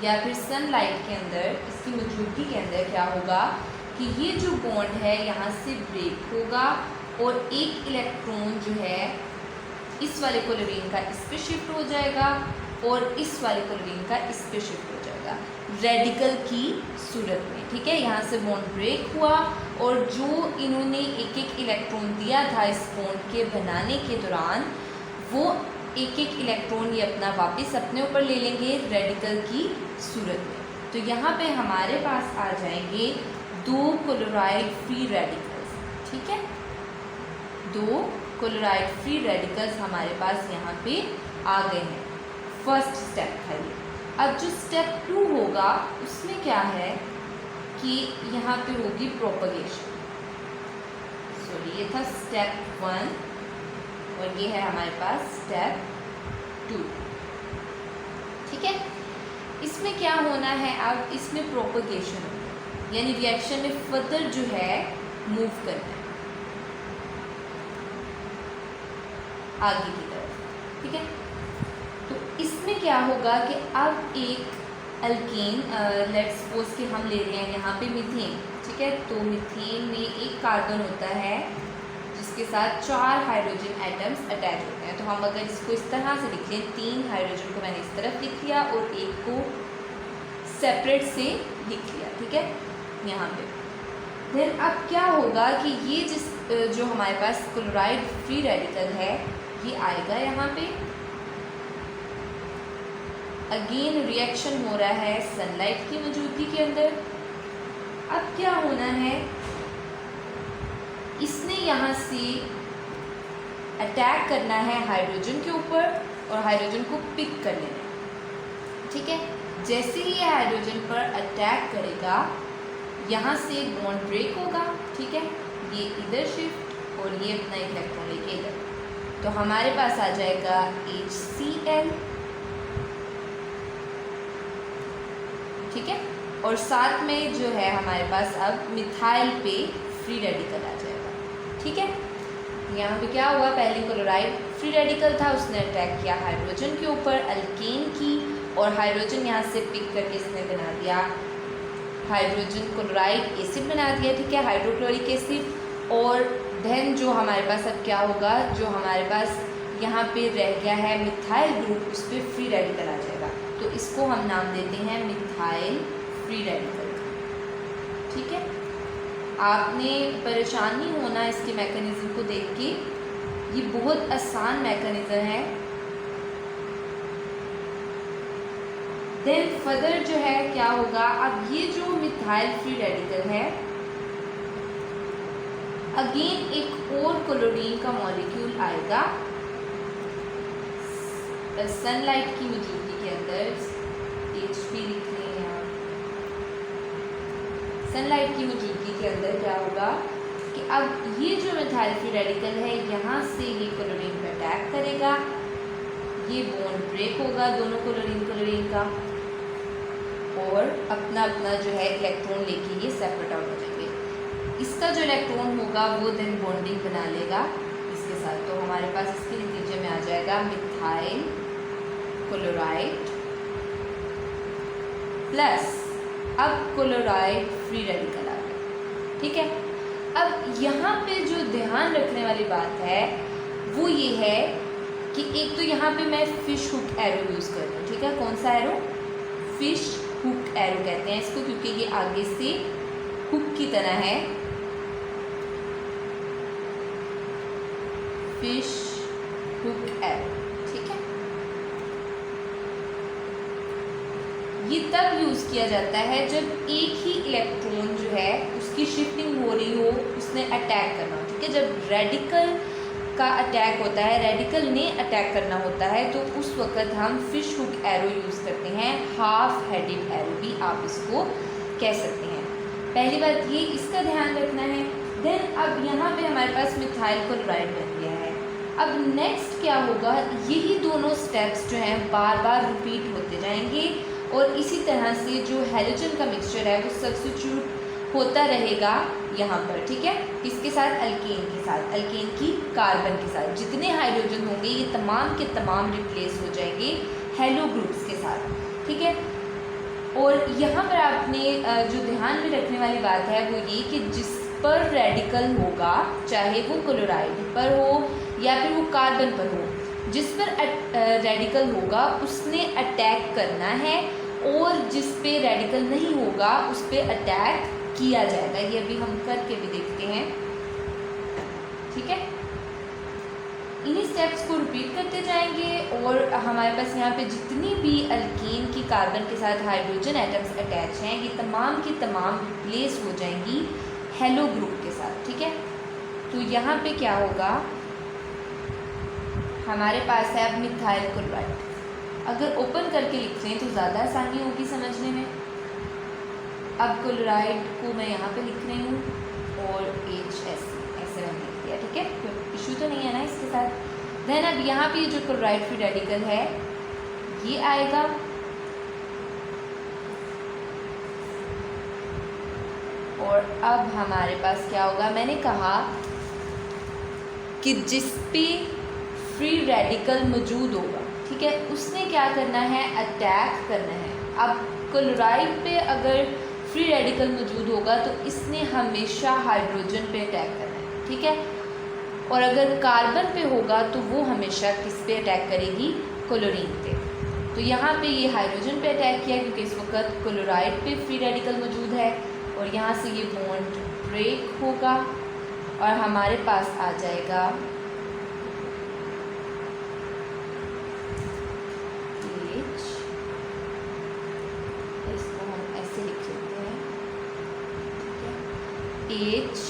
या फिर सनलाइट के अंदर, इसकी मौजूदगी के अंदर क्या होगा कि ये जो बॉन्ड है यहाँ से ब्रेक होगा और एक इलेक्ट्रॉन जो है इस वाले क्लोरीन का इस पे शिफ्ट हो जाएगा और इस वाले क्लोरीन का इस पे शिफ्ट हो जाएगा रेडिकल की सूरत में, ठीक है। यहाँ से बॉन्ड ब्रेक हुआ और जो इन्होंने एक एक इलेक्ट्रॉन दिया था इस बॉन्ड के बनाने के दौरान, वो एक एक इलेक्ट्रॉन ये अपना वापस अपने ऊपर ले लेंगे रेडिकल की सूरत में। तो यहाँ पे हमारे पास आ जाएंगे 2 क्लोराइड फ्री रेडिकल्स, ठीक है। 2 क्लोराइड फ्री रेडिकल्स हमारे पास यहाँ पे आ गए हैं। फर्स्ट स्टेप था ये। अब जो स्टेप 2 होगा उसमें क्या है कि यहाँ पे होगी प्रोपगेशन। सॉरी, ये था स्टेप 1 और ये है हमारे पास स्टेप 2, ठीक है। इसमें क्या होना है, अब इसमें प्रोपगेशन होगा, यानी रिएक्शन में फर्दर जो है मूव करना है आगे की तरफ, ठीक है। तो इसमें क्या होगा कि अब एक अल्केन, लेट्स सपोज कि हम ले रहे हैं यहाँ पे मीथेन, ठीक है। तो मीथेन में एक कार्बन होता है जिसके साथ 4 हाइड्रोजन एटम्स अटैच होते हैं। तो हम अगर इसको इस तरह से लिख लें, 3 हाइड्रोजन को मैंने इस तरफ लिख लिया और एक को सेपरेट से लिख लिया, ठीक है, यहाँ पे। देन अब क्या होगा कि ये जो हमारे पास क्लोराइड फ्री रेडिकल है ये आएगा यहाँ पे। अगेन रिएक्शन हो रहा है सनलाइट की मौजूदगी के अंदर। अब क्या होना है, इसने यहाँ से अटैक करना है हाइड्रोजन के ऊपर और हाइड्रोजन को पिक कर लेना है, ठीक है। जैसे ही ये हाइड्रोजन पर अटैक करेगा यहाँ से बॉन्ड ब्रेक होगा, ठीक है। ये इधर शिफ्ट और ये अपना इलेक्ट्रॉन लेके इधर, तो हमारे पास आ जाएगा HCl, ठीक है। और साथ में जो है हमारे पास अब मिथाइल पे फ्री रेडिकल आ जाएगा। ठीक है, यहाँ पे क्या हुआ, पहले क्लोराइड फ्री रेडिकल था, उसने अटैक किया हाइड्रोजन के ऊपर, अल्केन की, और हाइड्रोजन यहाँ से पिक करके इसने बना दिया हाइड्रोजन क्लोराइड एसिड बना दिया। ठीक है, हाइड्रोक्लोरिक एसिड। और देन जो हमारे पास अब क्या होगा, जो हमारे पास यहाँ पे रह गया है मिथाइल ग्रुप, उस पर फ्री रेडिकल आ जाएगा। तो इसको हम नाम देते हैं मिथाइल फ्री रेडिकल। ठीक है, आपने परेशान नहीं होना इसके मैकेनिज्म को देख के, ये बहुत आसान मैकेनिज्म है। देन फर्दर जो है क्या होगा, अब ये जो मिथाइल फ्री रेडिकल है, अगेन एक और क्लोरीन का मॉलिक्यूल आएगा सनलाइट की मौजूदगी के अंदर, H3 लिख रहे हैं यहाँ। सनलाइट की मौजूदगी के अंदर क्या होगा कि अब ये जो मिथाइल फ्री रेडिकल है, यहाँ से ये क्लोरीन पे अटैक करेगा, ये बॉन्ड ब्रेक होगा दोनों क्लोरीन का, और अपना अपना जो है इलेक्ट्रॉन लेके ये सेपरेट आउट हो जाएंगे। इसका जो इलेक्ट्रॉन होगा वो देन बॉन्डिंग बना लेगा इसके साथ। तो हमारे पास इसके नतीजे में आ जाएगा मिथाइल क्लोराइड प्लस अब क्लोराइड फ्री रेडिकल आ गया। ठीक है, अब यहाँ पे जो ध्यान रखने वाली बात है वो ये है कि एक तो यहाँ पे मैं फिश हुक एरो यूज़ कर रही हूँ। ठीक है, कौन सा एरो, फिश हुक एरो कहते हैं इसको, क्योंकि ये आगे से हुक की तरह है, फिश हुक एरो। ठीक है, ये तब यूज़ किया जाता है जब एक ही इलेक्ट्रॉन जो है उसकी शिफ्टिंग हो रही हो, उसने अटैक करना हो। ठीक है, जब रेडिकल का अटैक होता है, रेडिकल ने अटैक करना होता है, तो उस वक्त हम फिश हुक एरो यूज़ करते हैं, हाफ हेडेड एरो भी आप इसको कह सकते हैं। पहली बात ये, इसका ध्यान रखना है। देन अब यहाँ पे हमारे पास मिथाइल क्लोराइड बन गया है। अब नेक्स्ट क्या होगा, यही दोनों स्टेप्स जो हैं बार बार रिपीट होते जाएंगे, और इसी तरह से जो हैलोजन का मिक्सचर है वो सब्स्टिट्यूट होता रहेगा यहाँ पर। ठीक है, किसके साथ, अल्केन के साथ, अल्केन की कार्बन के साथ। जितने हाइड्रोजन होंगे ये तमाम के तमाम रिप्लेस हो जाएंगे हेलो ग्रुप्स के साथ। ठीक है, और यहाँ पर आपने जो ध्यान में रखने वाली बात है वो ये कि जिस पर रेडिकल होगा, चाहे वो क्लोराइड पर हो या फिर वो कार्बन पर हो, जिस पर रेडिकल होगा उसने अटैक करना है, और जिस पे रेडिकल नहीं होगा उस पर अटैक किया जाएगा। ये अभी हम करके भी देखते हैं। ठीक है, इन्हीं स्टेप्स को रिपीट करते जाएंगे, और हमारे पास यहाँ पे जितनी भी अल्केन की कार्बन के साथ हाइड्रोजन एटम्स अटैच हैं, ये तमाम की तमाम रिप्लेस हो जाएंगी हेलो ग्रुप के साथ। ठीक है, तो यहाँ पे क्या होगा, हमारे पास है अब मिथाइल क्लोराइड। अगर ओपन करके लिख लें तो ज़्यादा आसानी होगी समझने में। अब क्लोराइड को मैं यहाँ पे लिख रही हूँ, और HSC ऐसे मैंने लिख दिया। ठीक है, कोई इशू तो नहीं है ना इसके साथ। देन अब यहाँ पे जो क्लोराइड फ्री रेडिकल है ये आएगा, और अब हमारे पास क्या होगा, मैंने कहा कि जिस पे फ्री रेडिकल मौजूद होगा, ठीक है, उसने क्या करना है, अटैक करना है। अब क्लोराइड पे अगर फ्री रेडिकल मौजूद होगा तो इसने हमेशा हाइड्रोजन पे अटैक करना है। ठीक है, और अगर कार्बन पे होगा तो वो हमेशा किस पे अटैक करेगी, क्लोरीन पे। तो यहाँ पे ये हाइड्रोजन पे अटैक किया क्योंकि इस वक्त क्लोराइड पे फ्री रेडिकल मौजूद है, और यहाँ से ये बॉन्ड ब्रेक होगा और हमारे पास आ जाएगा H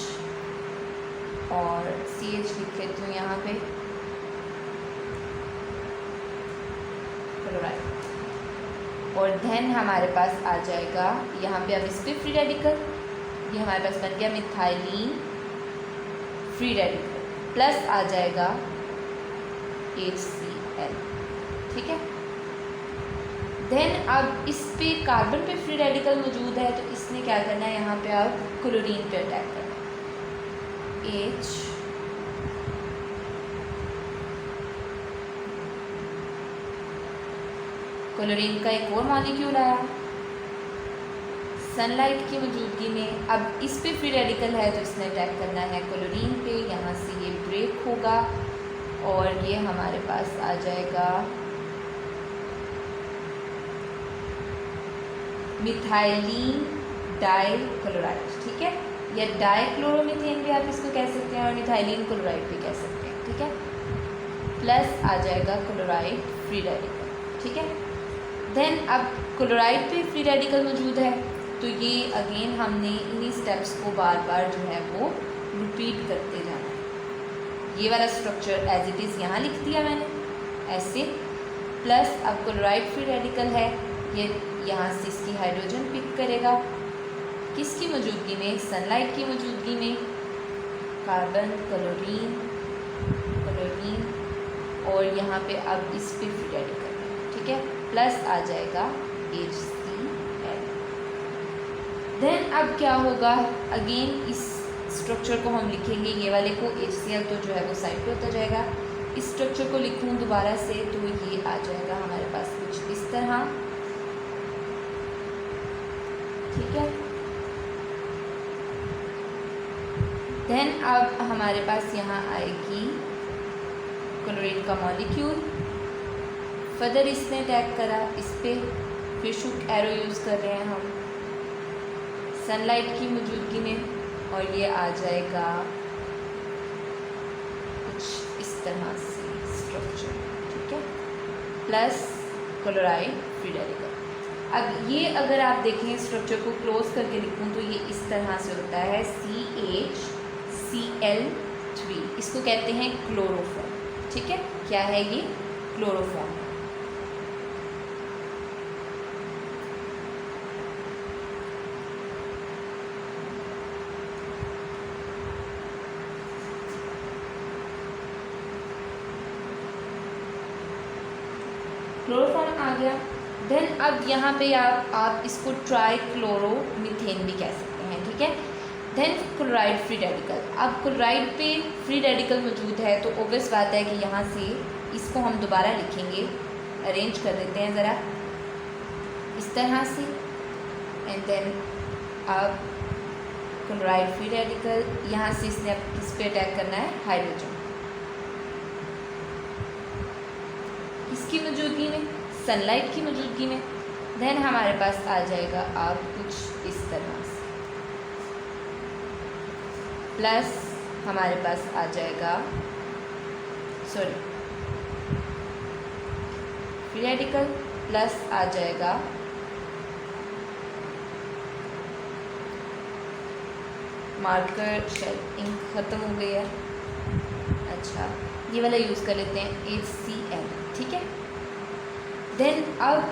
और CH लिख लेती हूँ यहाँ पे, क्लोराइड। और देन हमारे पास आ जाएगा यहाँ पे, अब इस पर फ्री रेडिकल, ये हमारे पास बन गया मिथाइलिन फ्री रेडिकल, प्लस आ जाएगा HCl। ठीक है, देन अब इस पे कार्बन पे फ्री रेडिकल मौजूद है, तो इसने क्या करना है, यहाँ पे आप क्लोरीन पे अटैक करना है। H क्लोरीन का एक और मॉलिक्यूल आया सनलाइट की मौजूदगी में। अब इस पे फ्री रेडिकल है तो इसने अटैक करना है क्लोरीन पे, यहाँ से ये ब्रेक होगा और ये हमारे पास आ जाएगा मिथाइलिन डाइक्लोराइड, ठीक है, या डाइक्लोरोमीथेन भी आप इसको कह सकते हैं और मिथाइलिन क्लोराइड भी कह सकते हैं, ठीक है। प्लस आ जाएगा क्लोराइड फ्री रेडिकल, ठीक है। देन अब क्लोराइड पे फ्री रेडिकल मौजूद है, तो ये अगेन हमने इन्हीं स्टेप्स को बार बार जो है वो रिपीट करते जाना है। ये वाला स्ट्रक्चर एज इट इज़ यहाँ लिख दिया मैंने ऐसे। प्लस अब क्लोराइड फ्री रेडिकल है, ये यहाँ से इसकी हाइड्रोजन पिक करेगा, किसकी मौजूदगी में, सनलाइट की मौजूदगी में, कार्बन क्लोरीन क्लोरीन, और यहाँ पे अब इस पे फ्री रेडिकल, ठीक है, प्लस आ जाएगा HCl। देन अब क्या होगा, अगेन इस स्ट्रक्चर को हम लिखेंगे, ये वाले को HCl तो जो है वो साइड पे होता जाएगा। इस स्ट्रक्चर को लिखूँ दोबारा से तो ये आ जाएगा हमारे पास कुछ इस तरह, ठीक है। देन अब हमारे पास यहाँ आएगी क्लोरीन का मॉलिक्यूल, फर्दर इसने अटैक करा इस पे, फिर शुक एरो यूज़ कर रहे हैं हम सनलाइट की मौजूदगी में, और ये आ जाएगा कुछ इस तरह से स्ट्रक्चर, ठीक है, प्लस क्लोराइड फ्री रेडिकल। अब ये अगर आप देखें स्ट्रक्चर को क्लोज करके लिखूँ तो ये इस तरह से होता है CHCl3, इसको कहते हैं क्लोरोफॉर्म, ठीक है। क्या है ये, क्लोरोफॉर्म। क्लोरोफॉर्म आ गया। देन अब यहाँ पे आप इसको ट्राइक्लोरोमीथेन भी कह सकते हैं, ठीक है। देन क्लोराइड फ्री रेडिकल, अब क्लोराइड पे फ्री रेडिकल मौजूद है तो ऑब्वियस बात है कि यहाँ से इसको हम दोबारा लिखेंगे, अरेंज कर देते हैं ज़रा इस तरह से, एंड देन अब क्लोराइड फ्री रेडिकल, यहाँ से इसने अब किस पे अटैक करना है, हाइड्रोजन, किसकी मौजूदगी में, सनलाइट की मौजूदगी में। देन हमारे पास आ जाएगा अब कुछ इस तरह से, प्लस हमारे पास आ जाएगा फ्री रेडिकल, प्लस आ जाएगा मार्कर शेल, इंक ख़त्म हो गई है, अच्छा ये वाला यूज़ कर लेते हैं HCl, ठीक है। देन अब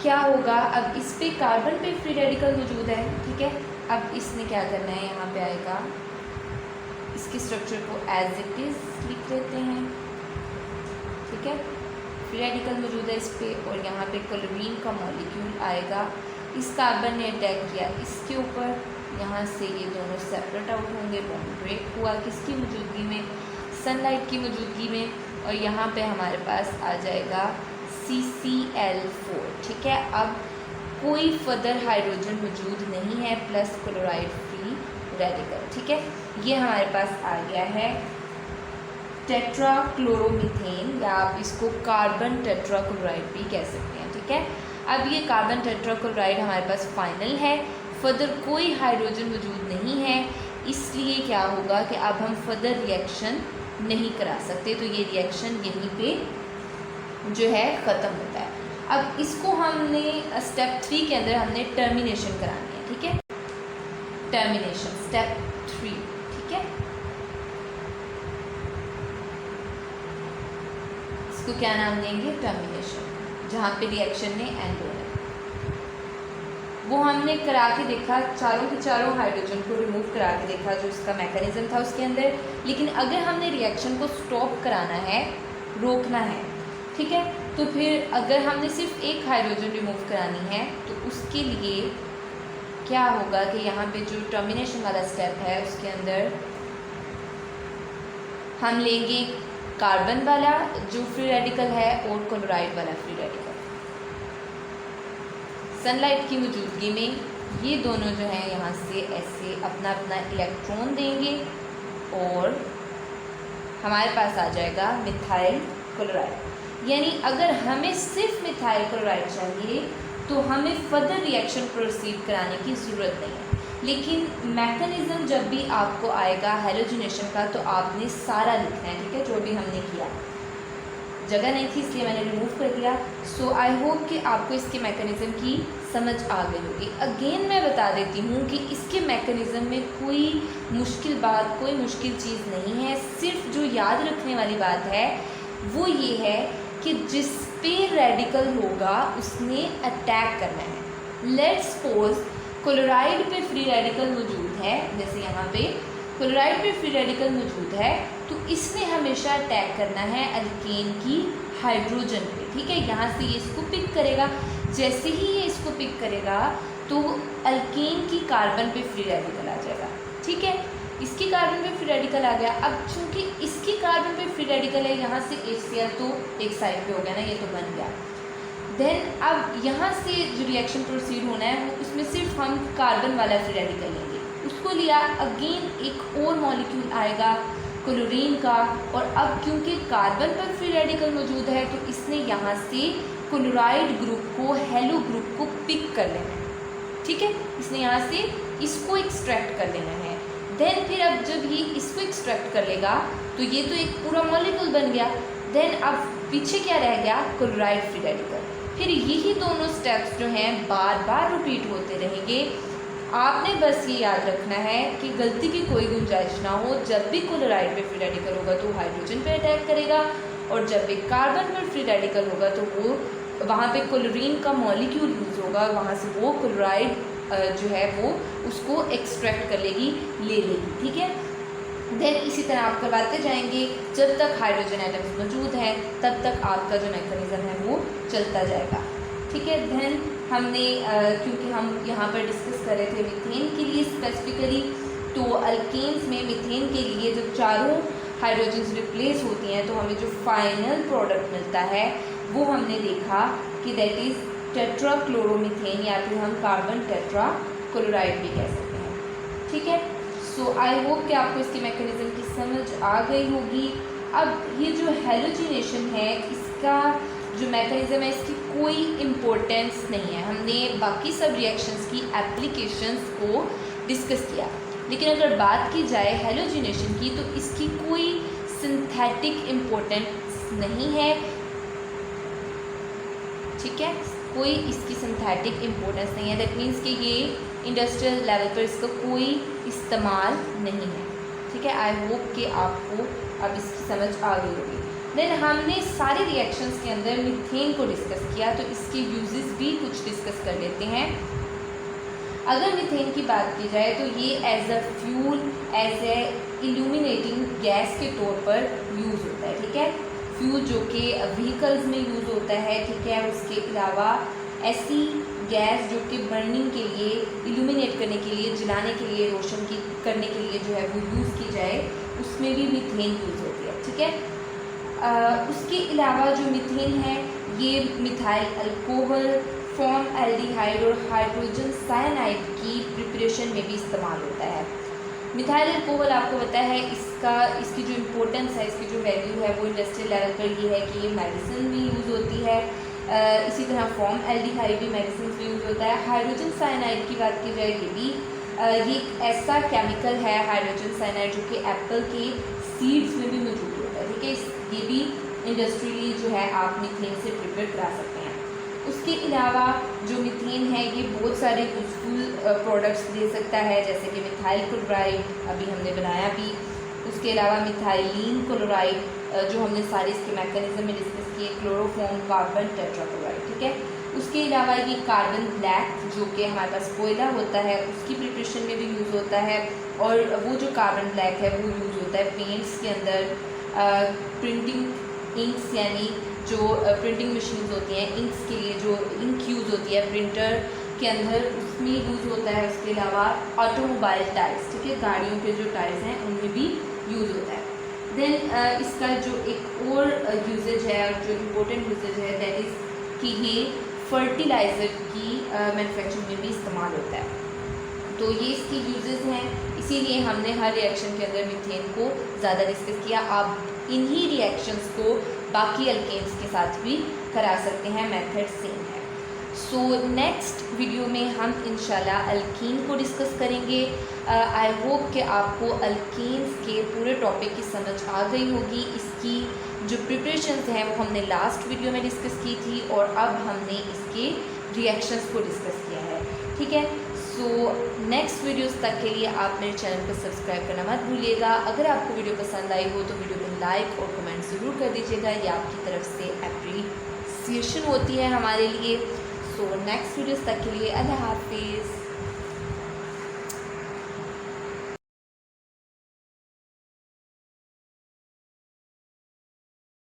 क्या होगा, अब इस पे कार्बन पे फ्री रेडिकल मौजूद है, ठीक है। अब इसने क्या करना है, यहाँ पे आएगा, इसके स्ट्रक्चर को एज इट इज़ लिख लेते हैं, ठीक है। फ्री रेडिकल मौजूद है इस पे, और यहाँ पे क्लोरीन का मॉलिक्यूल आएगा, इस कार्बन ने अटैक किया इसके ऊपर, यहाँ से ये दोनों सेपरेट आउट होंगे, बॉन्ड ब्रेक हुआ किसकी मौजूदगी में, सनलाइट की मौजूदगी में, और यहाँ पे हमारे पास आ जाएगा CCl4, ठीक है। अब कोई फर्दर हाइड्रोजन मौजूद नहीं है, प्लस क्लोराइड फ्री रेडिकल, ठीक है। ये हमारे पास आ गया है टेट्राक्लोरोमीथेन, या आप इसको कार्बन टेट्राक्लोराइड भी कह सकते हैं, ठीक है। अब ये कार्बन टेट्राक्लोराइड हमारे पास फाइनल है, फर्दर कोई हाइड्रोजन मौजूद नहीं है, इसलिए क्या होगा कि अब हम फर्दर रिएक्शन नहीं करा सकते, तो ये रिएक्शन यहीं पे जो है ख़त्म होता है। अब इसको हमने स्टेप 3 के अंदर हमने टर्मिनेशन करानी है, ठीक है, टर्मिनेशन स्टेप 3, ठीक है। इसको क्या नाम देंगे, टर्मिनेशन, जहाँ पे रिएक्शन ने एंड होना है। वो हमने करा के देखा, चारों के चारों हाइड्रोजन को रिमूव करा के देखा, जो इसका मैकेनिज्म था उसके अंदर। लेकिन अगर हमने रिएक्शन को स्टॉप कराना है, रोकना है, ठीक है। तो फिर अगर हमने सिर्फ एक हाइड्रोजन रिमूव करानी है तो उसके लिए क्या होगा कि यहाँ पे जो टर्मिनेशन वाला स्टेप है उसके अंदर हम लेंगे कार्बन वाला जो फ्री रेडिकल है और क्लोराइड वाला फ्री रेडिकल। सनलाइट की मौजूदगी में ये दोनों जो हैं यहाँ से ऐसे अपना अपना इलेक्ट्रॉन देंगे और हमारे पास आ जाएगा मिथाइल क्लोराइड। यानी अगर हमें सिर्फ मिथाइल क्लोराइड चाहिए तो हमें फर्दर रिएक्शन प्रोसीड कराने की ज़रूरत नहीं है। लेकिन मैकेनिज़्म जब भी आपको आएगा हैलोजिनेशन का तो आपने सारा लिखना है, ठीक है, जो भी हमने किया। जगह नहीं थी इसलिए मैंने रिमूव कर दिया। सो आई होप कि आपको इसके मैकेनिज़्म की समझ आ गई होगी। अगेन मैं बता देती हूँ कि इसके मैकेनिज़्म में कोई मुश्किल बात, कोई मुश्किल चीज़ नहीं है। सिर्फ जो याद रखने वाली बात है वो ये है कि जिस पे रेडिकल होगा उसने अटैक करना है। लेट्स सपोज क्लोराइड पे फ्री रेडिकल मौजूद है, जैसे यहाँ पे क्लोराइड पे फ्री रेडिकल मौजूद है तो इसने हमेशा अटैक करना है अल्केन की हाइड्रोजन पे, ठीक है। यहाँ से ये इसको पिक करेगा, जैसे ही ये इसको पिक करेगा तो अल्केन की कार्बन पे फ्री रेडिकल आ जाएगा, ठीक है। इसकी कार्बन पे फ्री रेडिकल आ गया। अब चूँकि इसकी कार्बन पे फ्री रेडिकल है, यहाँ से HCl तो एक साइड पे हो गया ना, ये तो बन गया। देन अब यहाँ से जो रिएक्शन प्रोसीड होना है वो उसमें सिर्फ हम कार्बन वाला फ्री रेडिकल लेंगे, उसको लिया। अगेन एक और मॉलिक्यूल आएगा क्लोरीन का, और अब क्योंकि कार्बन पर फ्री रेडिकल मौजूद है तो इसने यहाँ से क्लोराइड ग्रुप को, हेलो ग्रुप को पिक कर लेना है, ठीक है। इसने यहाँ से इसको एक्सट्रैक्ट कर लेना है। देन फिर अब जब ये इसको एक्सट्रैक्ट कर लेगा तो ये तो एक पूरा मॉलिक्यूल बन गया। देन अब पीछे क्या रह गया, क्लोराइड फ्री रेडिकल। फिर यही दोनों स्टेप्स जो हैं बार बार रिपीट होते रहेंगे। आपने बस ये याद रखना है कि गलती की कोई गुंजाइश ना हो। जब भी क्लोराइड पे फ्री रेडिकल होगा तो हाइड्रोजन पे अटैक करेगा, और जब भी कार्बन पर फ्री रेडिकल होगा तो वो वहाँ पे क्लोरीन का मॉलिक्यूल यूज़ होगा, वहाँ से वो क्लोराइड जो है वो उसको एक्सट्रैक्ट कर लेगी, ले लेगी, ठीक है। देन इसी तरह आप करवाते जाएंगे जब तक हाइड्रोजन एटम्स मौजूद हैं, तब तक आपका जो मैकेनिज़्म है वो चलता जाएगा, ठीक है। देन हमने क्योंकि हम यहाँ पर डिस्कस कर रहे थे मीथेन के लिए स्पेसिफिकली, तो अल्केन्स में मीथेन के लिए जब चारों हाइड्रोजन्स रिप्लेस होती हैं तो हमें जो फाइनल प्रोडक्ट मिलता है वो हमने देखा कि दैट इज़ टेट्राक्लोरोमीथेन, या फिर हम कार्बन टेट्रा क्लोराइड भी कह सकते हैं, ठीक है। सो आई होप कि आपको इसके मैकेनिज़्म की समझ आ गई होगी। अब ये जो हैलोजिनेशन है इसका जो मैकेनिज़्म है इसकी कोई इम्पोर्टेंस नहीं है। हमने बाकी सब रिएक्शंस की एप्लीकेशंस को डिस्कस किया, लेकिन अगर बात की जाए हैलोजिनेशन की तो इसकी कोई सिंथेटिक इम्पोर्टेंस नहीं है, ठीक है। कोई इसकी सिंथेटिक इम्पोर्टेंस नहीं है। दैट मीन्स कि ये इंडस्ट्रियल लेवल पर इसका कोई इस्तेमाल नहीं है, ठीक है। आई होप कि आपको अब इसकी समझ आ गई होगी। देन हमने सारे रिएक्शंस के अंदर मीथेन को डिस्कस किया, तो इसके यूजेस भी कुछ डिस्कस कर लेते हैं। अगर मीथेन की बात की जाए तो ये as a fuel, as a illuminating gas के तौर पर यूज़ होता है, ठीक है। फ्यूल जो कि व्हीकल्स में यूज़ होता है, ठीक है। उसके अलावा ऐसी गैस जो कि बर्निंग के लिए, इल्यूमिनेट करने के लिए, जलाने के लिए, रोशन की करने के लिए जो है वो यूज़ की जाए, उसमें भी मीथेन यूज़ होती है, ठीक है। उसके अलावा जो मीथेन है ये मिथाइल अल्कोहल, फॉर्मएल्डिहाइड और हाइड्रोजन साइनाइड की प्रिपरेशन में भी इस्तेमाल होता है। मिथाइल अल्कोहल आपको पता है इसकी जो इम्पोर्टेंस है, इसकी जो वैल्यू है वो इंडस्ट्रियल लेवल पर ये है कि ये मेडिसिन में यूज़ होती है। इसी तरह फॉर्मएल्डिहाइड भी मेडिसिन में यूज़ होता है। हाइड्रोजन साइनाइड की बात की जाए ये एक ऐसा केमिकल है हाइड्रोजन साइनाइड जो कि एप्पल के सीड्स में भी मौजूद होता है, ठीक है। ये भी इंडस्ट्रियली जो है आप मीथेन से प्रिपेयर करा सकते हैं। उसके अलावा जो मीथेन है ये बहुत सारे यूजफुल प्रोडक्ट्स दे सकता है, जैसे कि मिथाइल क्लोराइड अभी हमने बनाया भी। उसके अलावा मिथाइलिन क्लोराइड जो हमने सारे इसके मैकेनिज्म में डिस्कस किए, क्लोरोफॉर्म, कार्बन टेट्राक्लोराइड, ठीक है। उसके अलावा ये कार्बन ब्लैक जो कि हमारे पास कोयला होता है उसकी प्रिपरेशन में भी यूज़ होता है, और वो जो कार्बन ब्लैक है वो यूज़ होता है पेंट्स के अंदर, प्रिंटिंग इंक्स यानी जो प्रिंटिंग मशीन्स होती हैं, इंक्स के लिए जो इंक यूज़ होती है प्रिंटर के अंदर, उसमें यूज़ होता है। उसके अलावा ऑटोमोबाइल टायर्स, ठीक है, गाड़ियों के जो टायर्स हैं उनमें भी यूज़ होता है। देन इसका जो एक और यूजेज है और जो इम्पोर्टेंट यूजेज है दैट इज़ कि ये फर्टिलाइज़र की मैन्युफैक्चरिंग में भी इस्तेमाल होता है। तो ये इसके यूजेस हैं, इसीलिए हमने हर रिएक्शन के अंदर मीथेन को ज़्यादा डिस्कस किया। आप इन्हीं रिएक्शंस को बाकी अल्केन्स के साथ भी करा सकते हैं, मेथड सेम है। सो नेक्स्ट वीडियो में हम इंशाल्लाह अल्कीन को डिस्कस करेंगे। आई होप कि आपको अल्कीन्स के पूरे टॉपिक की समझ आ गई होगी। इसकी जो प्रिपरेशंस हैं वो हमने लास्ट वीडियो में डिस्कस की थी और अब हमने इसके रिएक्शंस को डिस्कस किया है, ठीक है। सो नेक्स्ट वीडियोस तक के लिए आप मेरे चैनल को सब्सक्राइब करना मत भूलिएगा। अगर आपको वीडियो पसंद आई हो तो वीडियो को लाइक और कमेंट ज़रूर कर दीजिएगा, ये आपकी तरफ से एप्रिसिएशन होती है हमारे लिए। सो नेक्स्ट वीडियोस तक के लिए अल्लाह हाफिज़।